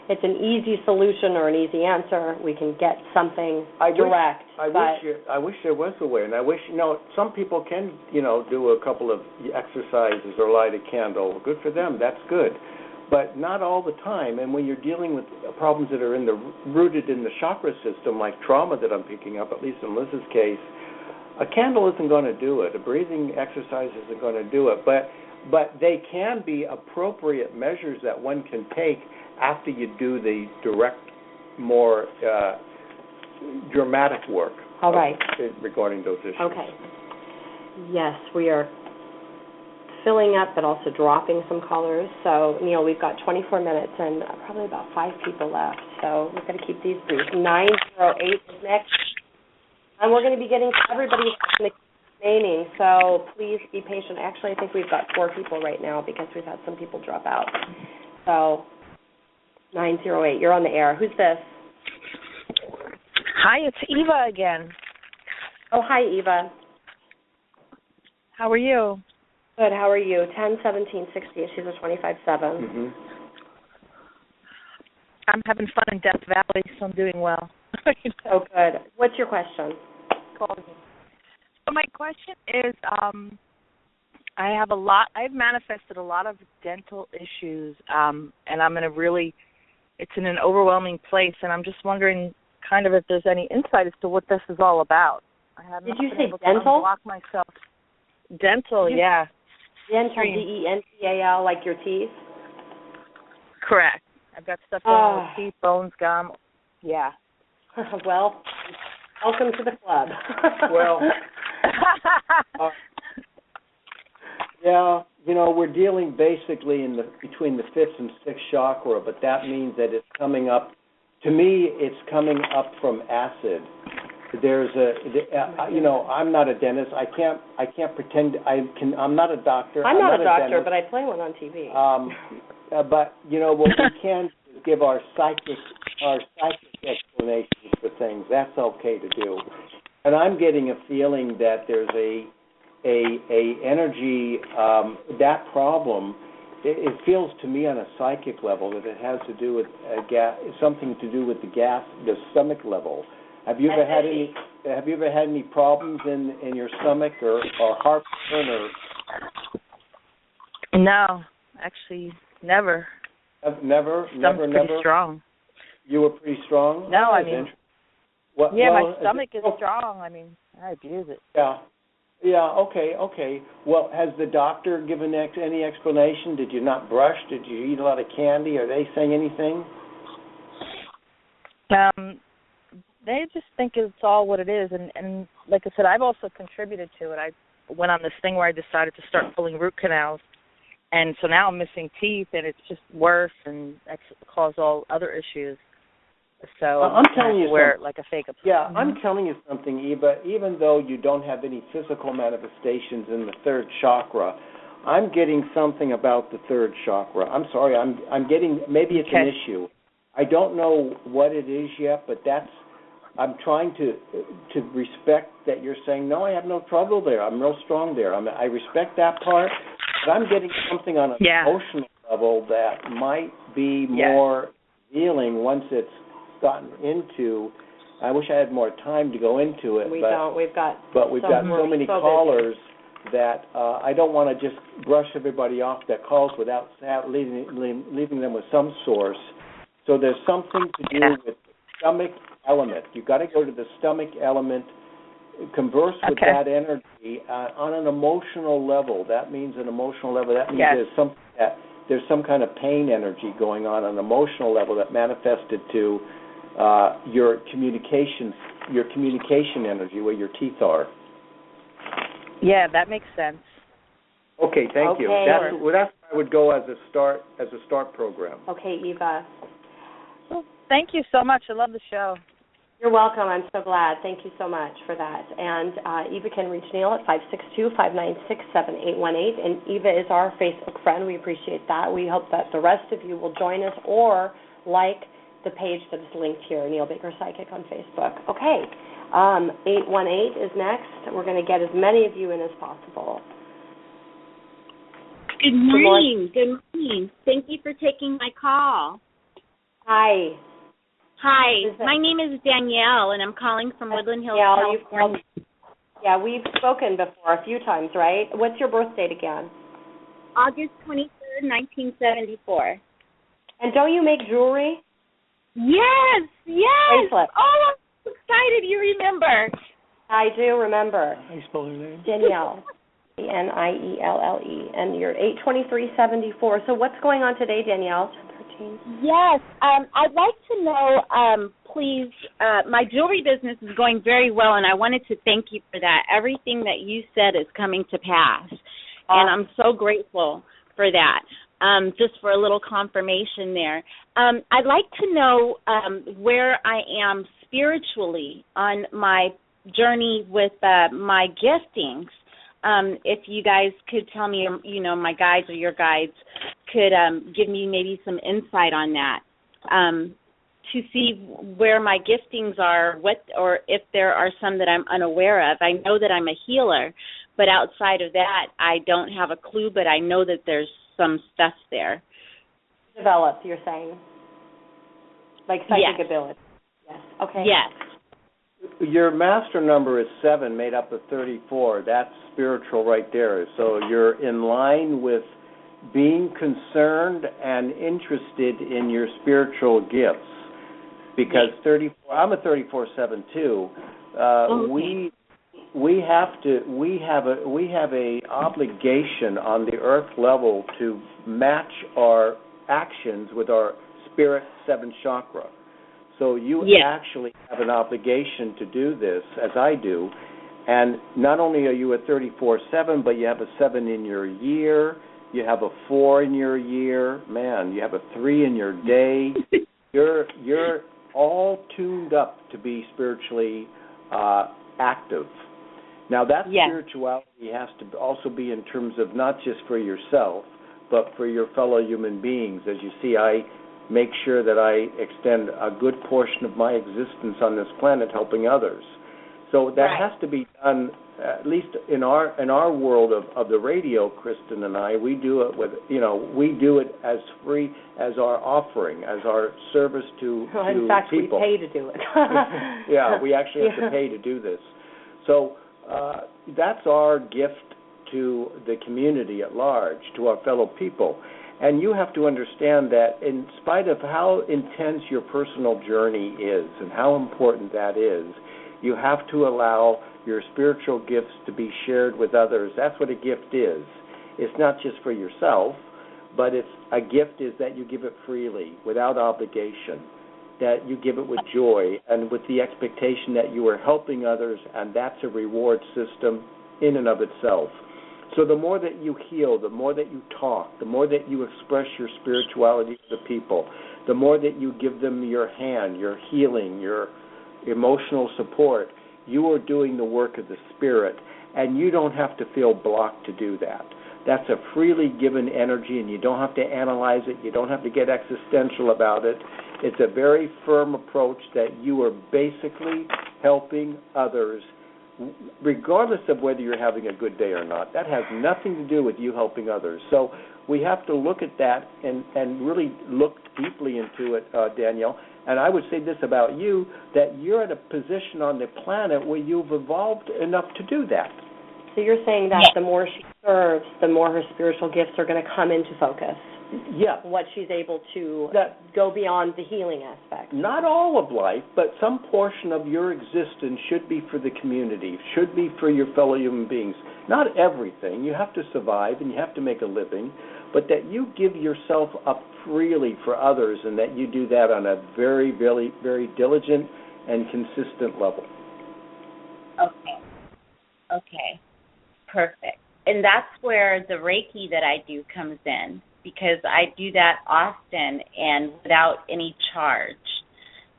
Speaker 3: it's an easy solution or an easy answer. We can get something direct.
Speaker 4: I wish there was a way, and I wish, some people can, do a couple of exercises or light a candle. Good for them. That's good. But not all the time. And when you're dealing with problems that are rooted in the chakra system, like trauma that I'm picking up, at least in Liz's case, a candle isn't going to do it. A breathing exercise isn't going to do it. But they can be appropriate measures that one can take after you do the direct, more dramatic work.
Speaker 3: All right.
Speaker 4: Regarding those issues.
Speaker 3: Okay. Yes, we are filling up but also dropping some callers. So, Neil, we've got 24 minutes and probably about 5 people left. So we've got to keep these brief. 908 is next. And we're going to be getting everybody's naming, so please be patient. Actually, I think we've got 4 people right now because we've had some people drop out. So 908, you're on the air. Who's this?
Speaker 8: Hi, it's Eva again.
Speaker 3: Oh, hi, Eva.
Speaker 8: How are you?
Speaker 3: Good, how are you? 10-17-60, she's a 25-7.
Speaker 4: Mm-hmm.
Speaker 8: I'm having fun in Death Valley, so I'm doing well.
Speaker 3: Oh, good. What's your question?
Speaker 8: So my question is, I've manifested a lot of dental issues, and I'm it's in an overwhelming place, and I'm just wondering kind of if there's any insight as to what this is all about.
Speaker 3: Did you say dental?
Speaker 8: Unblock myself. Dental, yeah.
Speaker 3: Dental, D-E-N-T-A-L, like your teeth?
Speaker 8: Correct. I've got stuff going on with teeth, bones, gum. Yeah.
Speaker 3: Well, welcome to the club.
Speaker 4: Well, yeah, we're dealing basically between the 5th and 6th chakra, but that means that it's coming up. To me, it's coming up from acid. There's I'm not a dentist. I can't pretend I'm not a doctor.
Speaker 3: I'm not a doctor, but I play one on TV.
Speaker 4: But what we can is give our psychic explanations for things. That's okay to do. And I'm getting a feeling that there's a energy that problem. It feels to me on a psychic level that it has to do with something to do with the stomach level. Have you ever had any problems in your stomach or heartburn or?
Speaker 8: No, actually, never.
Speaker 4: Never.
Speaker 8: Pretty strong.
Speaker 4: You were pretty strong.
Speaker 8: No, I mean. My stomach is strong. I mean, I abuse it.
Speaker 4: Yeah. Okay. Well, has the doctor given any explanation? Did you not brush? Did you eat a lot of candy? Are they saying anything?
Speaker 8: They just think it's all what it is, and like I said, I've also contributed to it. I went on this thing where I decided to start pulling root canals, and so now I'm missing teeth, and it's just worse, and that's caused all other issues. So
Speaker 4: I'm telling you
Speaker 8: wear it like a fake.
Speaker 4: Yeah, I'm telling you something, Eva. Even though you don't have any physical manifestations in the 3rd chakra, I'm getting something about the 3rd chakra. I'm sorry, I'm getting, maybe it's an issue. I don't know what it is yet, but I'm trying to respect that you're saying, no, I have no trouble there. I'm real strong there. I respect that part, but I'm getting something on an emotional level that might be more healing once it's gotten into. I wish I had more time to go into it.
Speaker 3: We've got
Speaker 4: so many callers that I don't want to just brush everybody off that calls without leaving them with some source. So there's something to do with the stomach element. You've got to go to the stomach element, converse with that energy on an emotional level. That means an emotional level. That means there's some kind of pain energy going on an emotional level that manifested to your communication energy where your teeth are.
Speaker 8: Yeah, that makes sense.
Speaker 4: Okay, thank you. That's where I would go as a start program.
Speaker 3: Okay, Eva.
Speaker 8: Well, thank you so much. I love the show.
Speaker 3: You're welcome. I'm so glad. Thank you so much for that. And Eva can reach Neil at 562-596-7818. And Eva is our Facebook friend. We appreciate that. We hope that the rest of you will join us or like the page that is linked here, Neil Baker Psychic on Facebook. Okay. 818 is next. We're going to get as many of you in as possible.
Speaker 9: Good morning. Good morning. Thank you for taking my call.
Speaker 3: Hi.
Speaker 9: Hi. My name is Danielle, and I'm calling from Woodland Hills, California.
Speaker 3: Yeah, we've spoken before a few times, right? What's your birth date again?
Speaker 9: August 23rd, 1974.
Speaker 3: And don't you make jewelry?
Speaker 9: Yes.
Speaker 3: Bracelet.
Speaker 9: Oh, I'm so excited you remember.
Speaker 3: I do remember.
Speaker 4: How do you spell her name?
Speaker 3: Danielle. Nielle. And you're 82374. So what's going on today, Danielle? 13.
Speaker 9: Yes. I'd like to know, please, my jewelry business is going very well, and I wanted to thank you for that. Everything that you said is coming to pass, and I'm so grateful for that. Just for a little confirmation there. I'd like to know where I am spiritually on my journey with my giftings. If you guys could tell me, my guides or your guides could give me maybe some insight on that, to see where my giftings are, or if there are some that I'm unaware of. I know that I'm a healer, but outside of that, I don't have a clue, but I know that there's some stuff there.
Speaker 3: Developed, you're saying? Like psychic ability? Yes. Okay.
Speaker 9: Yes.
Speaker 4: Your master number is 7, made up of 34. That's spiritual right there. So you're in line with being concerned and interested in your spiritual gifts. Because 34, I'm a 34/7 too.
Speaker 9: Okay.
Speaker 4: We have a obligation on the earth level to match our actions with our spirit 7 chakra. So you actually have an obligation to do this, as I do. And not only are you a 34/7, but you have a 7 in your year, you have a 4 in your year, man, you have a 3 in your day. You're all tuned up to be spiritually active. Now, that spirituality has to also be in terms of not just for yourself, but for your fellow human beings. As you see, I make sure that I extend a good portion of my existence on this planet helping others. So that has to be done, at least in our world of the radio, Kristen and I. We do it with, we do it as free as our offering, as our service to
Speaker 3: in fact,
Speaker 4: people.
Speaker 3: We pay to do it.
Speaker 4: Yeah, we actually have to pay to do this. So that's our gift to the community at large, to our fellow people. And you have to understand that in spite of how intense your personal journey is and how important that is, you have to allow your spiritual gifts to be shared with others. That's what a gift is. It's not just for yourself, but a gift is that you give it freely, without obligation, that you give it with joy and with the expectation that you are helping others, and that's a reward system in and of itself. So the more that you heal, the more that you talk, the more that you express your spirituality to the people, the more that you give them your hand, your healing, your emotional support, you are doing the work of the spirit, and you don't have to feel blocked to do that. That's a freely given energy, and you don't have to analyze it. You don't have to get existential about it. It's a very firm approach that you are basically helping others, regardless of whether you're having a good day or not. That has nothing to do with you helping others. So we have to look at that and really look deeply into it, Danielle. And I would say this about you, that you're at a position on the planet where you've evolved enough to do that.
Speaker 3: So you're saying that the more she serves, the more her spiritual gifts are going to come into focus.
Speaker 4: Yeah.
Speaker 3: What she's able to go beyond the healing aspect.
Speaker 4: Not all of life, but some portion of your existence should be for the community, should be for your fellow human beings. Not everything. You have to survive and you have to make a living, but that you give yourself up freely for others, and that you do that on a very, very, very diligent and consistent level.
Speaker 9: Okay. Perfect. And that's where the Reiki that I do comes in, because I do that often and without any charge.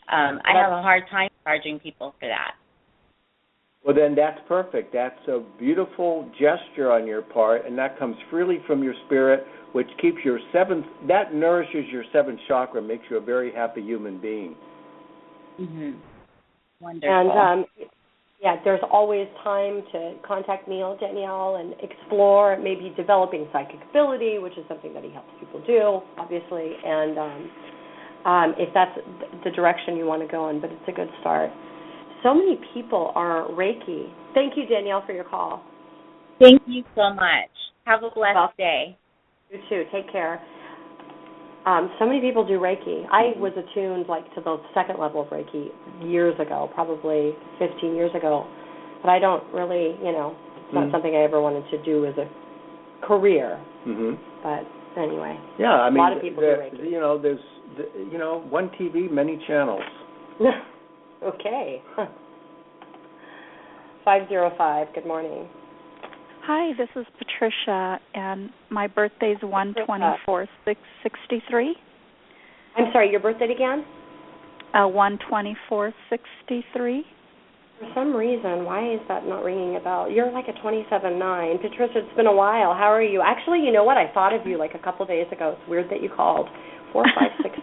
Speaker 9: I have a hard time charging people for that.
Speaker 4: Well, then that's perfect. That's a beautiful gesture on your part, and that comes freely from your spirit, which keeps your that nourishes your seventh chakra, makes you a very happy human being.
Speaker 9: Wonderful.
Speaker 3: And there's always time to contact me, Danielle, and explore maybe developing psychic ability, which is something that he helps people do, obviously. And if that's the direction you want to go in, but it's a good start. So many people are Reiki. Thank you, Danielle, for your call.
Speaker 9: Thank you so much. Have a blessed day.
Speaker 3: You too. Take care. So many people do Reiki. I was attuned to the second level of Reiki years ago, probably 15 years ago. But I don't really, it's not something I ever wanted to do as a career. But anyway.
Speaker 4: Yeah, I mean,
Speaker 3: a lot of people do Reiki.
Speaker 4: There's, one TV, many channels.
Speaker 3: Okay. 505, good morning.
Speaker 10: Hi, this is Patricia, and my birthday is 1/24/63.
Speaker 3: I'm sorry, your birthday again?
Speaker 10: 1/24/63.
Speaker 3: For some reason, why is that not ringing a bell? You're like a 27-9. Patricia, it's been a while. How are you? Actually, you know what? I thought of you like a couple of days ago. It's weird that you called. 4, 5, 6,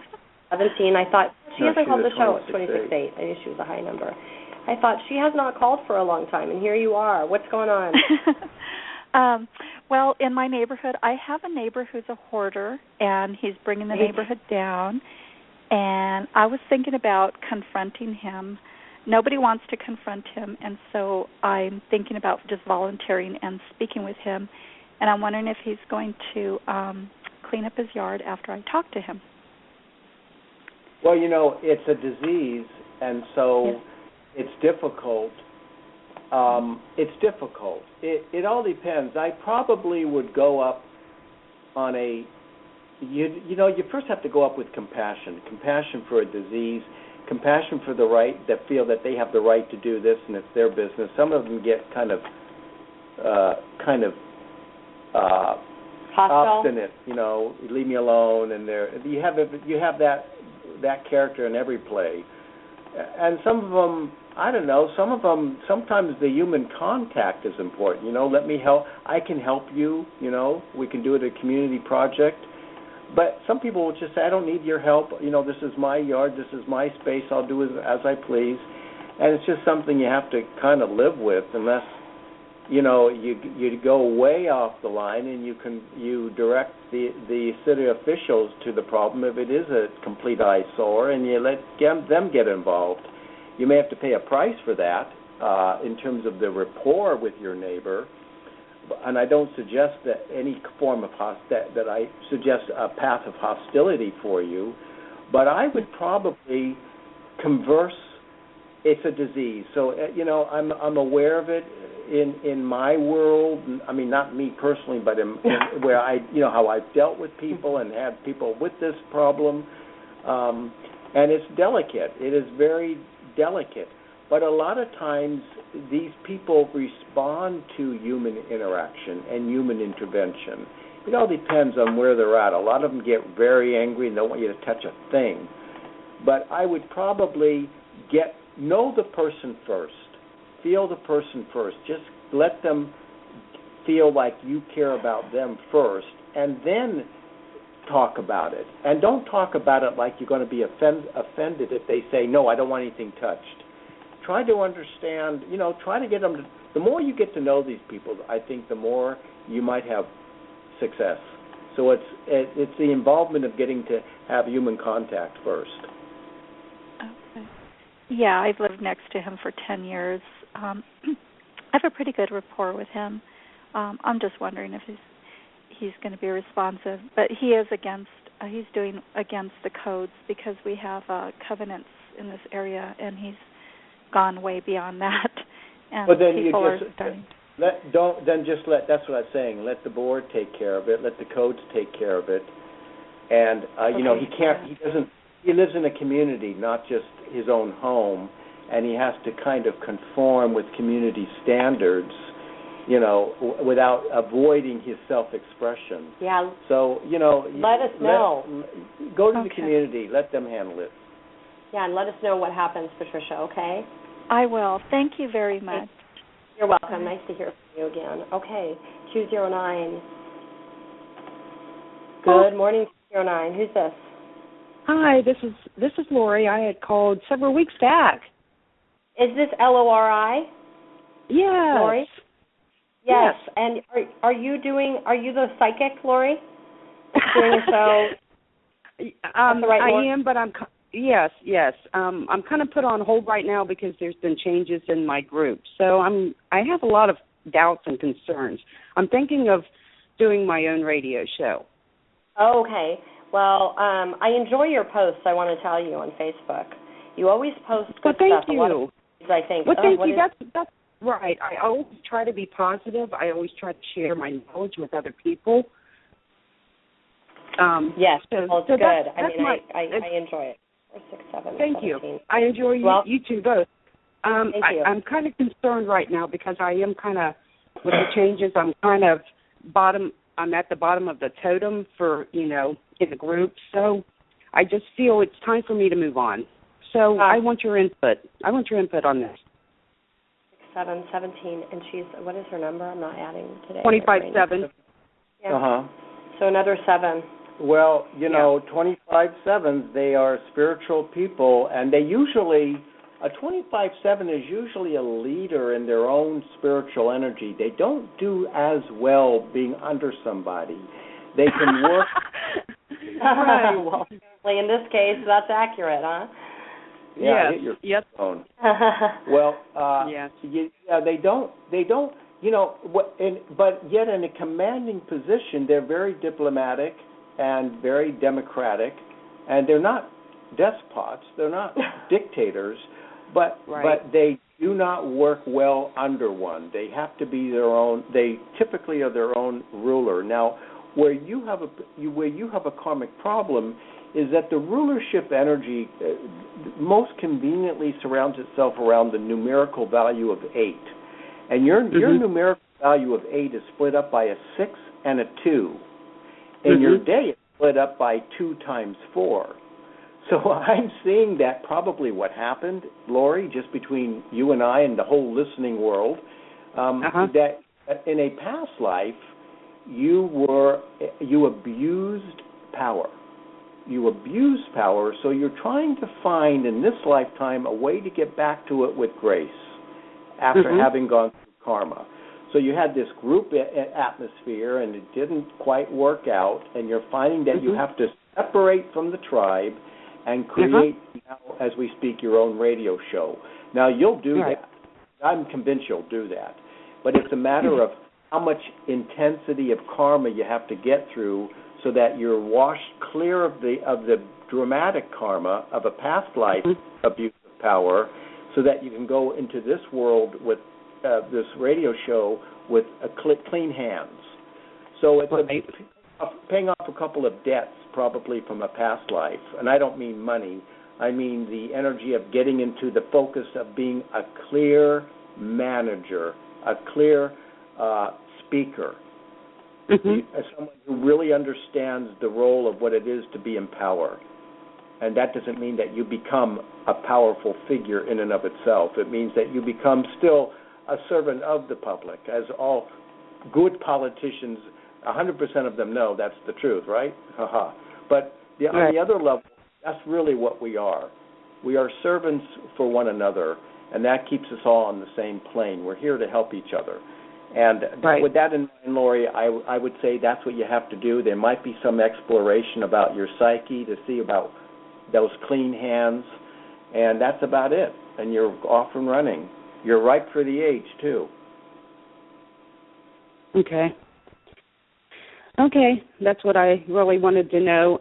Speaker 3: 17. I thought, she hasn't called the show. It's 26-8. I knew she was a high number. I thought, she has not called for a long time, and here you are. What's going on?
Speaker 10: Well, in my neighborhood, I have a neighbor who's a hoarder, and he's bringing the neighborhood down. And I was thinking about confronting him. Nobody wants to confront him, and so I'm thinking about just volunteering and speaking with him. And I'm wondering if he's going to clean up his yard after I talk to him.
Speaker 4: Well, it's a disease, and so it's difficult. It all depends. I probably would go up on you first have to go up with compassion for a disease, compassion for that feel that they have the right to do this and it's their business. Some of them get kind of obstinate, leave me alone, and you have that character in every play. And some of them, I don't know, sometimes the human contact is important. Let me help. I can help you, we can do it at a community project. But some people will just say, I don't need your help. This is my yard. This is my space. I'll do it as I please. And it's just something you have to kind of live with unless, you go way off the line and you direct the city officials to the problem if it is a complete eyesore, and you let them get involved. You may have to pay a price for that in terms of the rapport with your neighbor, and I don't suggest that any form of that I suggest a path of hostility for you, but I would probably converse. It's a disease, so I'm aware of it in my world. I mean, not me personally, but in where how I've dealt with people and had people with this problem, and it's delicate. It is very delicate, but a lot of times these people respond to human interaction and human intervention. It all depends on where they're at. A lot of them get very angry and don't want you to touch a thing. But I would probably know the person first. Feel the person first. Just let them feel like you care about them first, and then talk about it. And don't talk about it like you're going to be offended if they say, no, I don't want anything touched. Try to understand, try to get them the more you get to know these people, I think the more you might have success. So it's the involvement of getting to have human contact first.
Speaker 10: Okay. Yeah, I've lived next to him for 10 years. I have a pretty good rapport with him. I'm just wondering if he's going to be responsive. But he is he's doing against the codes because we have covenants in this area, and he's gone way beyond that. And
Speaker 4: but then
Speaker 10: people
Speaker 4: you
Speaker 10: are starting.
Speaker 4: that's what I'm saying. Let the board take care of it. Let the codes take care of it. And he lives in a community, not just his own home, and he has to kind of conform with community standards, without avoiding his self-expression.
Speaker 3: Yeah.
Speaker 4: So,
Speaker 3: let us know.
Speaker 4: Go to the community. Let them handle it.
Speaker 3: Yeah, and let us know what happens, Patricia, okay?
Speaker 10: I will. Thank you very much.
Speaker 3: You're welcome. Nice to hear from you again. Okay, 209. Good morning, 209. Who's this?
Speaker 11: Hi, this is Lori. I had called several weeks back.
Speaker 3: Is this Lori?
Speaker 11: Yes.
Speaker 3: Lori? Yes. And are you the psychic, Lori? Doing a show?
Speaker 11: I am, but yes. I'm kind of put on hold right now because there's been changes in my group. So I have a lot of doubts and concerns. I'm thinking of doing my own radio show.
Speaker 3: Oh, okay. Well, I enjoy your posts, I want to tell you, on Facebook. You always post good stuff.
Speaker 11: Thank you.
Speaker 3: A lot of things, I think.
Speaker 11: Well, thank you. That's right. I always try to be positive. I always try to share my knowledge with other people.
Speaker 3: Yes,
Speaker 11: so
Speaker 3: it's good.
Speaker 11: I
Speaker 3: enjoy it. 4, 6, 7,
Speaker 11: thank
Speaker 3: 17.
Speaker 11: you. I enjoy you two both.
Speaker 3: Thank you.
Speaker 11: I'm kind of concerned right now because I am kind of, with the changes, I'm kind of I'm at the bottom of the totem for, in the group. So I just feel it's time for me to move on. So I want your input. I want your input on this.
Speaker 3: 6, 7, 17, and what is her number? I'm not adding today.
Speaker 11: 25-7.
Speaker 3: Yeah.
Speaker 4: Uh-huh.
Speaker 3: So another 7.
Speaker 4: Well, 25-7s, they are spiritual people, and they usually, a 25-7 is usually a leader in their own spiritual energy. They don't do as well being under somebody. They can work.
Speaker 3: Right. Well, in this case, that's accurate, huh?
Speaker 4: Yeah, hit your phone. Well,
Speaker 11: yes.
Speaker 4: They don't. But yet in a commanding position, they're very diplomatic and very democratic, and they're not despots. They're not dictators, but they do not work well under one. They have to be their own. They typically are their own ruler. Now, where you have a karmic problem is that the rulership energy most conveniently surrounds itself around the numerical value of 8. And your numerical value of 8 is split up by a 6 and a 2. And your day is split up by 2 times 4. So I'm seeing that probably what happened, Lori, just between you and I and the whole listening world, that in a past life you abused power. You abused power, so you're trying to find in this lifetime a way to get back to it with grace after having gone through karma. So you had this group atmosphere, and it didn't quite work out, and you're finding that you have to separate from the tribe and create, now, as we speak, your own radio show. Now, you'll do that. I'm convinced you'll do that. But it's a matter of how much intensity of karma you have to get through so that you're washed clear of the dramatic karma of a past life abuse of power, so that you can go into this world with this radio show with clean hands. So it's paying off a couple of debts probably from a past life. And I don't mean money. I mean the energy of getting into the focus of being a clear manager, a clear speaker, as someone who really understands the role of what it is to be in power. And that doesn't mean that you become a powerful figure in and of itself. It means that you become still a servant of the public, as all good politicians, 100% of them know that's the truth, right? But on the other level, that's really what we are. We are servants for one another, and that keeps us all on the same plane. We're here to help each other. And with that in mind, Lori, I would say that's what you have to do. There might be some exploration about your psyche to see about those clean hands, and that's about it. And you're off and running. You're ripe for the age, too.
Speaker 11: Okay, that's what I really wanted to know.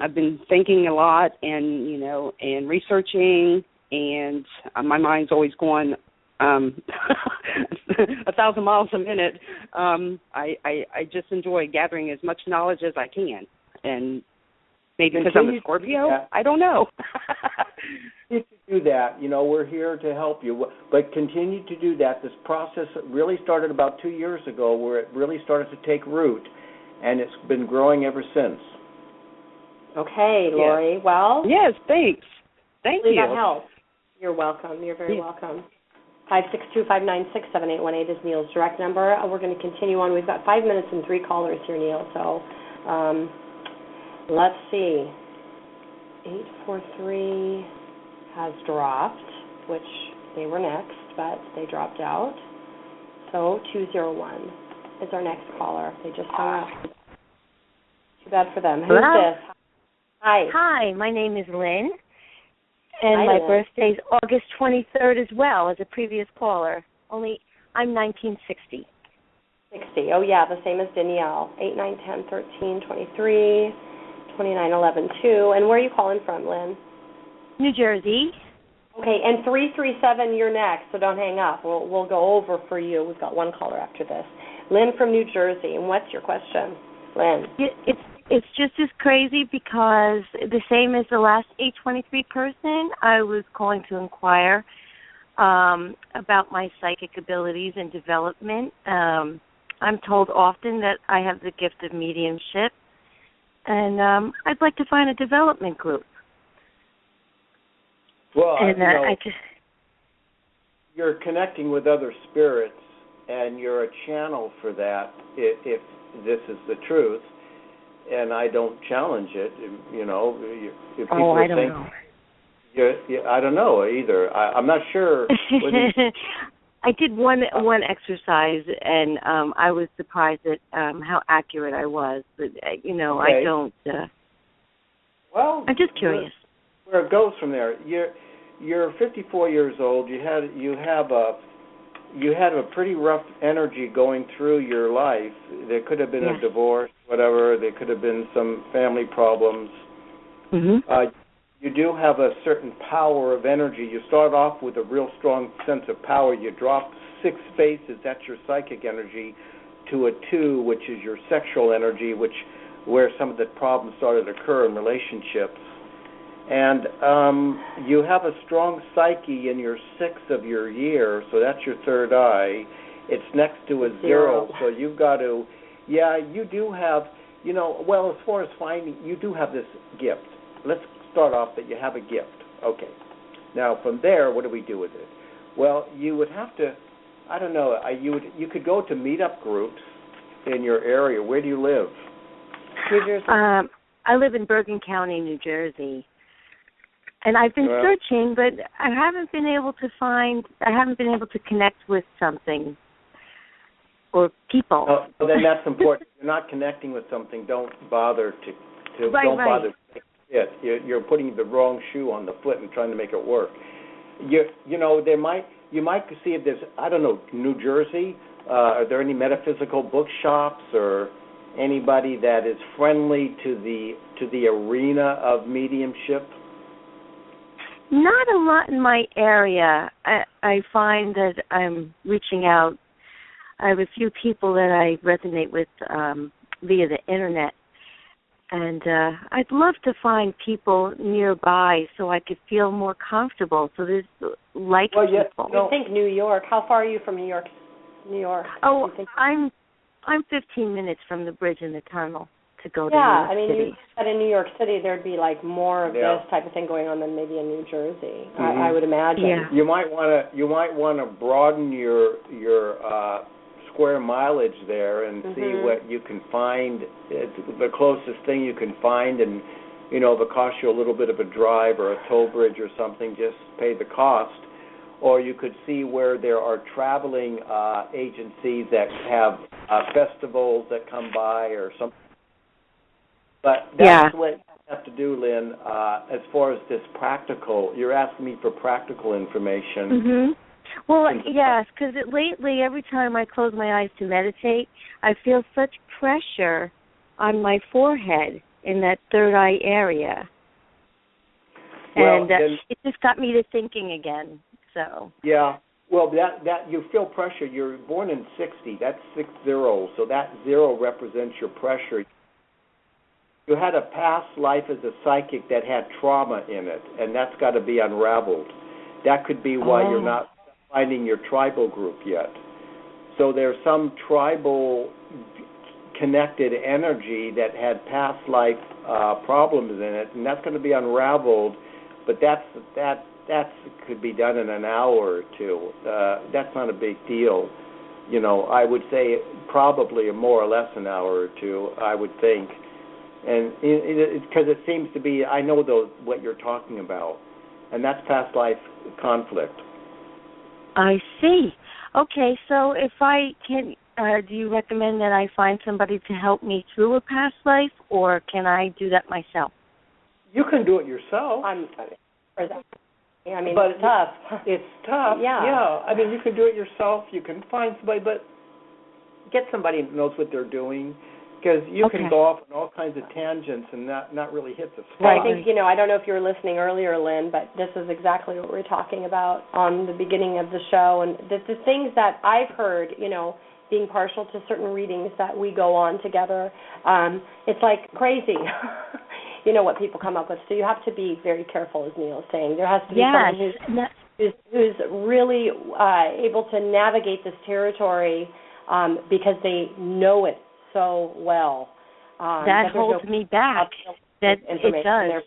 Speaker 11: I've been thinking a lot and researching, and my mind's always going 1,000 miles a minute. I just enjoy gathering as much knowledge as I can, and maybe because I'm a Scorpio, I don't know.
Speaker 4: Continue to do that. We're here to help you, but continue to do that. This process really started about 2 years ago, where it really started to take root, and it's been growing ever since.
Speaker 3: Okay, Lori. Well.
Speaker 11: Yes, thanks.
Speaker 7: Thank
Speaker 3: Hopefully
Speaker 7: you.
Speaker 3: that helps. You're welcome. You're very welcome. 562-596-7818 is Neil's direct number. We're going to continue on. We've got 5 minutes and 3 callers here, Neil. So let's see. 843 has dropped, which they were next, but they dropped out. So 201 is our next caller. They just hung up. Too bad for them. Who's
Speaker 12: Hello?
Speaker 3: this? Hi.
Speaker 12: Hi, my name is Lynn, and
Speaker 3: Hi,
Speaker 12: my
Speaker 3: Lynn.
Speaker 12: birthday's August 23rd as well as a previous caller. Only I'm 1960.
Speaker 3: 60. Oh, yeah, the same as Danielle. 8, 9, 10, 13, 23, 29, 11, 2. And where are you calling from, Lynn?
Speaker 12: New Jersey.
Speaker 3: Okay, and 337, you're next, so don't hang up. We'll go over for you. We've got one caller after this. Lynn from New Jersey, and what's your question, Lynn?
Speaker 12: It's just as crazy because the same as the last 823 person, I was calling to inquire about my psychic abilities and development. I'm told often that I have the gift of mediumship, and I'd like to find a development group.
Speaker 4: Well,
Speaker 12: And
Speaker 4: you're connecting with other spirits, and you're a channel for that, if this is the truth. And I don't challenge it, you know. If people
Speaker 12: I don't know.
Speaker 4: I don't know either. I'm not sure.
Speaker 12: I did one exercise, and I was surprised at how accurate I was. But okay. I don't.
Speaker 4: Well,
Speaker 12: I'm just curious.
Speaker 4: Where it goes from there. You're 54 years old. You have a pretty rough energy going through your life. There could have been a divorce, whatever. There could have been some family problems.
Speaker 12: Mm-hmm.
Speaker 4: You do have a certain power of energy. You start off with a real strong sense of power. You drop 6 spaces, that's your psychic energy, to a 2, which is your sexual energy, where some of the problems started to occur in relationships. And you have a strong psyche in your 6th of your year, so that's your third eye. It's next to a 0, so you've got to, you do have, as far as finding, you do have this gift. Let's start off that you have a gift. Okay. Now, from there, what do we do with it? Well, you would have to, I don't know, you could go to meetup groups in your area. Where do you live?
Speaker 3: New Jersey.
Speaker 12: I live in Bergen County, New Jersey. And I've been searching, but I haven't been able to connect with something or people.
Speaker 4: Well, then that's important. If you're not connecting with something, don't bother bother it. You're putting the wrong shoe on the foot and trying to make it work. You might see if there's, I don't know, New Jersey, are there any metaphysical bookshops or anybody that is friendly to the arena of mediumship?
Speaker 12: Not a lot in my area. I find that I'm reaching out. I have a few people that I resonate with via the internet, and I'd love to find people nearby so I could feel more comfortable. So there's people.
Speaker 3: I think New York. How far are you from New York?
Speaker 12: Oh, I'm 15 minutes from the bridge and the tunnel to go to New York City.
Speaker 3: You said in New York City there'd be like more of this type of thing going on than maybe in New Jersey.
Speaker 4: Mm-hmm.
Speaker 3: I would imagine.
Speaker 12: Yeah.
Speaker 4: You might want to broaden your square mileage there and see what you can find. The closest thing you can find, and if it costs you a little bit of a drive or a toll bridge or something, just pay the cost. Or you could see where there are traveling agencies that have festivals that come by or something. But that's what you have to do, Lynn, as far as this practical. You're asking me for practical information.
Speaker 12: Mm-hmm. Well, yes, because lately every time I close my eyes to meditate, I feel such pressure on my forehead in that third eye area.
Speaker 4: Well,
Speaker 12: and it just got me to thinking again. So. Yeah.
Speaker 4: Well, that you feel pressure. You're born in 60. That's 60. So that 0 represents your pressure. You had a past life as a psychic that had trauma in it, and that's got to be unraveled. That could be why you're not finding your tribal group yet. So there's some tribal connected energy that had past life problems in it, and that's going to be unraveled but that could be done in an hour or two. That's not a big deal. I would say probably more or less an hour or two, I would think. And because it seems to be, I know what you're talking about, and that's past life conflict.
Speaker 12: I see. Okay, so if I can, do you recommend that I find somebody to help me through a past life, or can I do that myself?
Speaker 4: You can do it yourself.
Speaker 3: For that. Yeah, I mean,
Speaker 4: but
Speaker 3: it's tough.
Speaker 4: It's tough.
Speaker 3: Yeah.
Speaker 4: I mean, you can do it yourself. You can find somebody, but get somebody who knows what they're doing, because you can go off on all kinds of tangents and not really hit the spot.
Speaker 3: Right. I think, I don't know if you were listening earlier, Lynn, but this is exactly what we were talking about on the beginning of the show. And the things that I've heard, being partial to certain readings that we go on together, it's like crazy. What people come up with. So you have to be very careful, as Neil is saying. There has to be someone who's really able to navigate this territory because they know it so well.
Speaker 12: That holds me back. That it does.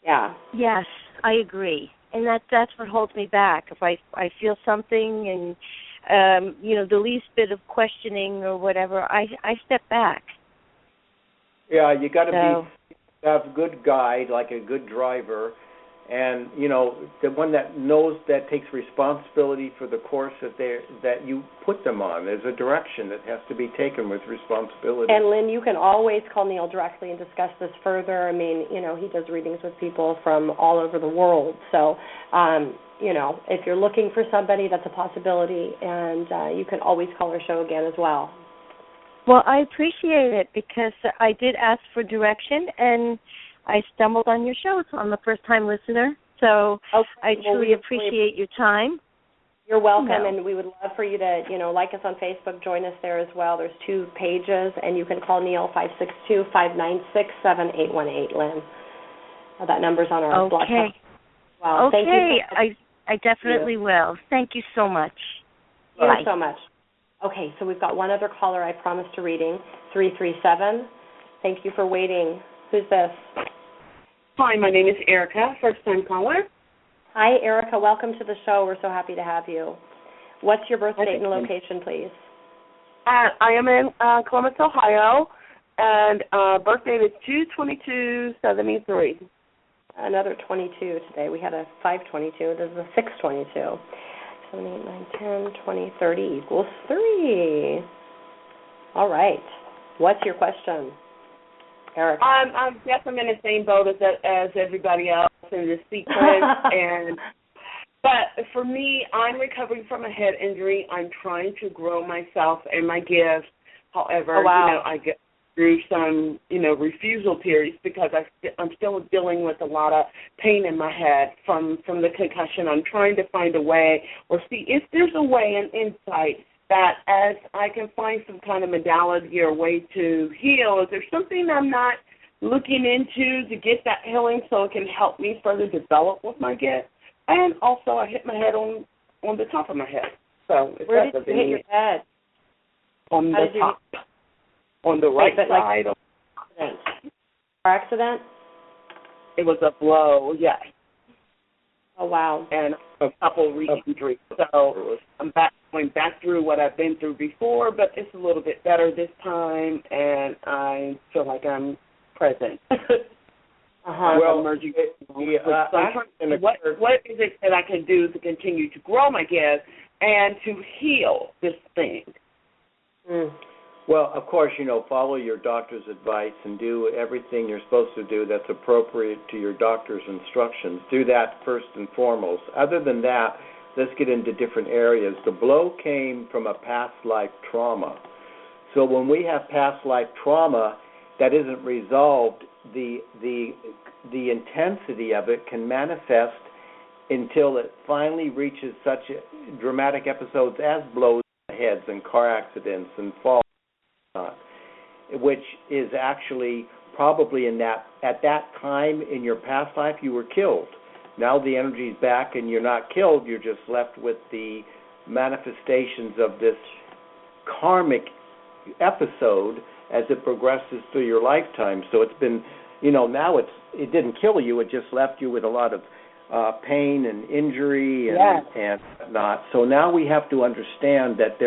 Speaker 3: Yeah.
Speaker 12: Yes, I agree. And that's what holds me back. If I feel something and, the least bit of questioning or whatever, I step back.
Speaker 4: Yeah, you got to have a good guide, like a good driver, and the one that knows, that takes responsibility for the course that you put them on. There's a direction that has to be taken with responsibility.
Speaker 3: And Lynn, you can always call Neil directly and discuss this further. I mean, he does readings with people from all over the world. So, if you're looking for somebody, that's a possibility, and you can always call our show again as well.
Speaker 12: Well, I appreciate it, because I did ask for direction, and I stumbled on your show, so I'm a first-time listener. So I truly appreciate your time.
Speaker 3: You're welcome, and we would love for you to, like us on Facebook, join us there as well. There's 2 pages, and you can call Neil 562-596-7818, Lynn. That number's on our blog.
Speaker 12: Okay.
Speaker 3: Wow.
Speaker 12: Okay.
Speaker 3: Thank you.
Speaker 12: I definitely will. Thank you so much.
Speaker 3: Thank you so much. Okay, so we've got one other caller I promised a reading, 337. Thank you for waiting. Who's this?
Speaker 11: Hi, my name is Erica, first-time caller.
Speaker 3: Hi, Erica. Welcome to the show. We're so happy to have you. What's your birth date and location, please?
Speaker 11: I am in Columbus, Ohio, and birth date is 2/22/73.
Speaker 3: Another 22 today. We had a 522. This is a 622. 7, 8, 9, 10, 20, 30 equals 3. All right. What's your question, Eric?
Speaker 11: I guess I'm in the same boat as everybody else in this sequence. But for me, I'm recovering from a head injury. I'm trying to grow myself and my gifts. However, I get through some, refusal periods because I'm still dealing with a lot of pain in my head from the concussion. I'm trying to find a way or see if there's a way, an insight, that as I can find some kind of modality or way to heal. Is there something I'm not looking into to get that healing so it can help me further develop with my gift? And also, I hit my head on the top of my head. So
Speaker 3: where did you hit your head?
Speaker 11: On the top. On the right side.
Speaker 3: Car accident?
Speaker 11: It was a blow, yes.
Speaker 3: Oh, wow.
Speaker 11: And a couple re-injuries. So I'm going back through what I've been through before, but it's a little bit better this time, and I feel like I'm present.
Speaker 4: Well,
Speaker 11: what is it that I can do to continue to grow my gift and to heal this thing?
Speaker 4: Well, of course, follow your doctor's advice and do everything you're supposed to do that's appropriate to your doctor's instructions. Do that first and foremost. Other than that, let's get into different areas. The blow came from a past life trauma. So when we have past life trauma that isn't resolved, the intensity of it can manifest until it finally reaches such dramatic episodes as blows to heads and car accidents and falls. Which is actually probably at that time in your past life you were killed. Now the energy's back and you're not killed, you're just left with the manifestations of this karmic episode as it progresses through your lifetime. So it's been now it didn't kill you. It just left you with a lot of pain and injury and whatnot. So now we have to understand that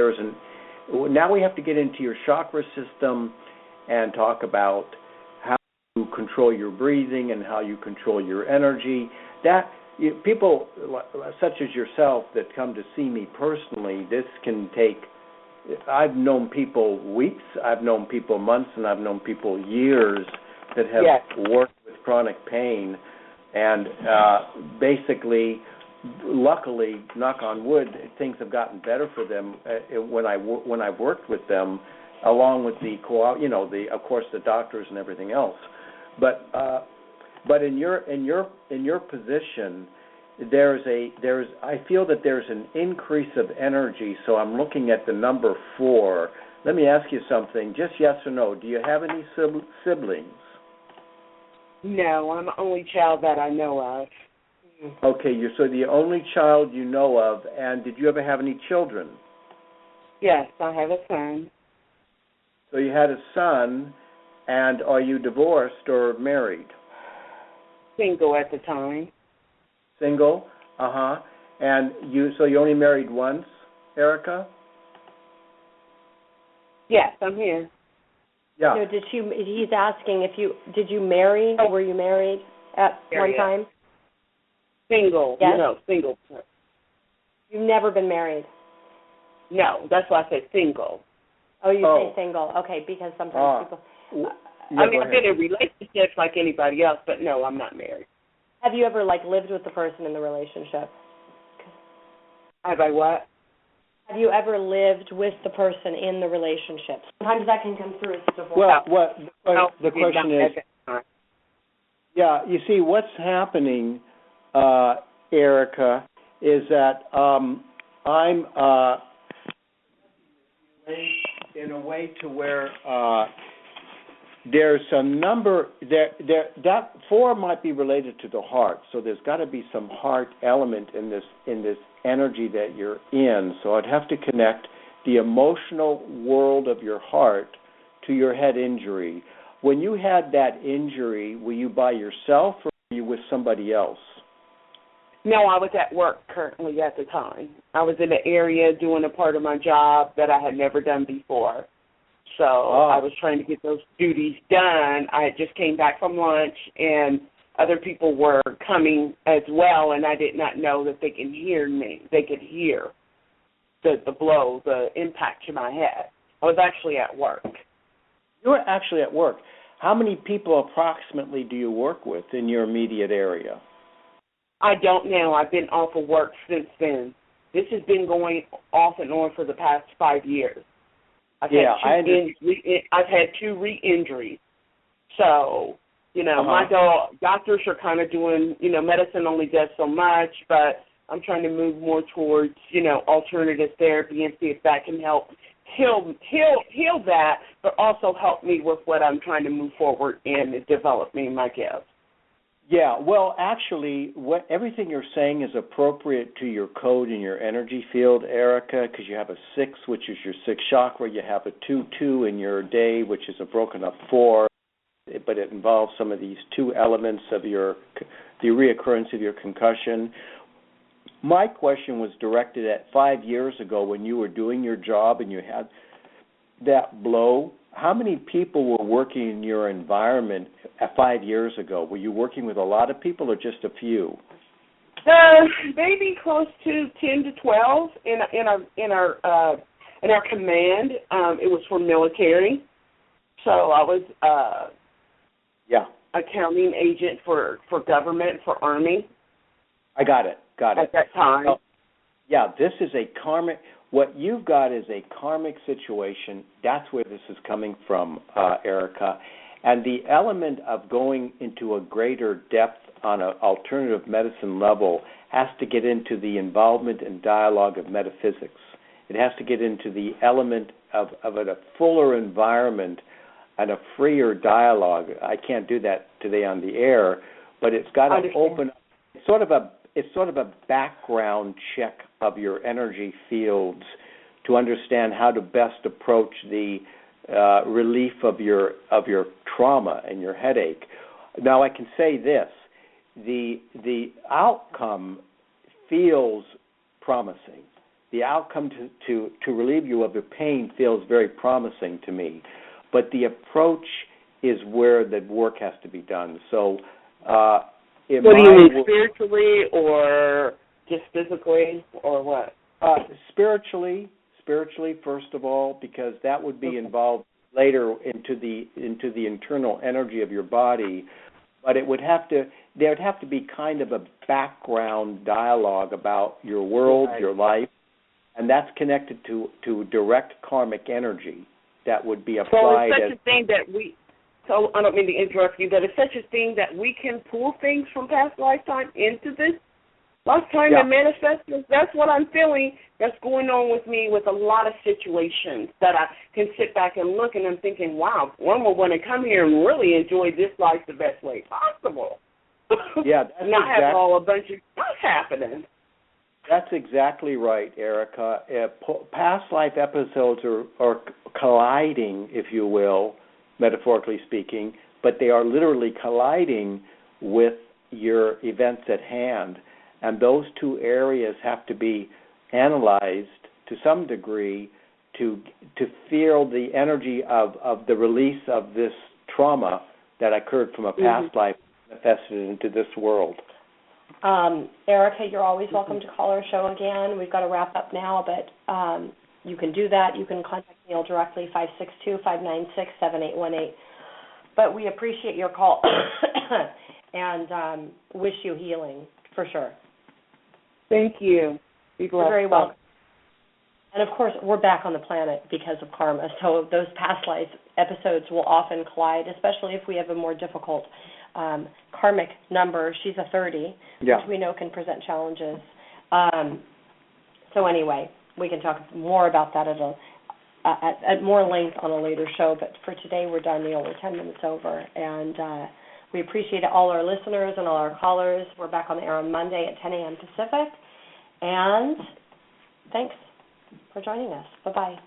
Speaker 4: now we have to get into your chakra system and talk about how you control your breathing and how you control your energy. People such as yourself that come to see me personally, this can take, I've known people weeks, I've known people months, and I've known people years that have worked with chronic pain. And basically, luckily, knock on wood, things have gotten better for them when I've worked with them, along with of course the doctors and everything else. But in your position, I feel that there's an increase of energy. So I'm looking at the number 4. Let me ask you something, just yes or no. Do you have any siblings?
Speaker 11: No, I'm the only child that I know of.
Speaker 4: Okay, so the only child you know of, and did you ever have any children?
Speaker 11: Yes, I have a son.
Speaker 4: So you had a son, and are you divorced or married?
Speaker 11: Single at the time.
Speaker 4: Single? And you only married once, Erica?
Speaker 11: Yes, I'm here.
Speaker 4: Yeah.
Speaker 3: He's asking did you marry? Were you married at one time?
Speaker 11: Single.
Speaker 3: Yes?
Speaker 11: No, single.
Speaker 3: You've never been married?
Speaker 11: No, that's why I said single.
Speaker 3: Oh, you say single. Okay, because sometimes people...
Speaker 11: I've been in relationships like anybody else, but no, I'm not married.
Speaker 3: Have you ever, lived with the person in the relationship?
Speaker 11: Have I what?
Speaker 3: Have you ever lived with the person in the relationship? Sometimes that can come through as divorce.
Speaker 4: Well, the question is... Yeah, you see, what's happening, Erica, is that I'm in a way to where there's a number that 4 might be related to the heart, so there's got to be some heart element in this energy that you're in. So I'd have to connect the emotional world of your heart to your head injury. When you had that injury, were you by yourself or were you with somebody else?
Speaker 11: No, I was at work currently at the time. I was in an area doing a part of my job that I had never done before. So I was trying to get those duties done. I had just came back from lunch, and other people were coming as well, and I did not know that they could hear me. They could hear the blow, the impact to my head. I was actually at work.
Speaker 4: You were actually at work. How many people approximately do you work with in your immediate area?
Speaker 11: I don't know. I've been off of work since then. This has been going off and on for the past 5 years. I've had 2 re-injuries. So, my doctors are kind of doing, medicine only does so much, but I'm trying to move more towards, alternative therapy and see if that can help heal that, but also help me with what I'm trying to move forward in developing my gifts.
Speaker 4: Yeah, well, actually, everything you're saying is appropriate to your code in your energy field, Erica, because you have a 6, which is your 6th chakra. You have a 2-2 in your day, which is a broken up 4, but it involves some of these 2 elements of the reoccurrence of your concussion. My question was directed at 5 years ago when you were doing your job and you had that blow. How many people were working in your environment 5 years ago? Were you working with a lot of people or just a few?
Speaker 11: Maybe close to 10 to 12 in our command. It was for military, so I was accounting agent for government, for Army.
Speaker 4: I got it.
Speaker 11: At that time.
Speaker 4: This is a karmic. What you've got is a karmic situation. That's where this is coming from, Erica. And the element of going into a greater depth on an alternative medicine level has to get into the involvement and dialogue of metaphysics. It has to get into the element of a fuller environment and a freer dialogue. I can't do that today on the air, but it's got to open up. It's sort of a background check of your energy fields to understand how to best approach the relief of your trauma and your headache. Now I can say this: the outcome feels promising. The outcome to relieve you of your pain feels very promising to me, but the approach is where the work has to be done. So,
Speaker 11: what do you mean, spiritually or just physically, or what?
Speaker 4: Spiritually first of all, because that would be involved later into the internal energy of your body. But there would have to be kind of a background dialogue about your world, your life, and that's connected to direct karmic energy that would be applied.
Speaker 11: So it's such a thing that we. So I don't mean to interrupt you. That it's such a thing that we can pull things from past lifetime into this lifetime and manifest. That's what I'm feeling. That's going on with me with a lot of situations that I can sit back and look, and I'm thinking, wow, one will want to come here and really enjoy this life the best way possible.
Speaker 4: Yeah, that's
Speaker 11: not have all a bunch of stuff happening.
Speaker 4: That's exactly right, Erica. Past life episodes are colliding, if you will, metaphorically speaking, but they are literally colliding with your events at hand. And those two areas have to be analyzed to some degree to feel the energy of the release of this trauma that occurred from a past life manifested into this world.
Speaker 3: Erica, you're always welcome to call our show again. We've got to wrap up now, but you can do that. You can contact Neil directly, 562-596-7818. But we appreciate your call and wish you healing for sure.
Speaker 11: Thank you. Be blessed.
Speaker 3: You're very welcome. And, of course, we're back on the planet because of karma, so those past life episodes will often collide, especially if we have a more difficult karmic number. She's a 30, which we know can present challenges. So anyway, we can talk more about that at more length on a later show, but for today we're done. Neil, we're 10 minutes over, and we appreciate all our listeners and all our callers. We're back on the air on Monday at 10 a.m. Pacific, and thanks for joining us. Bye-bye.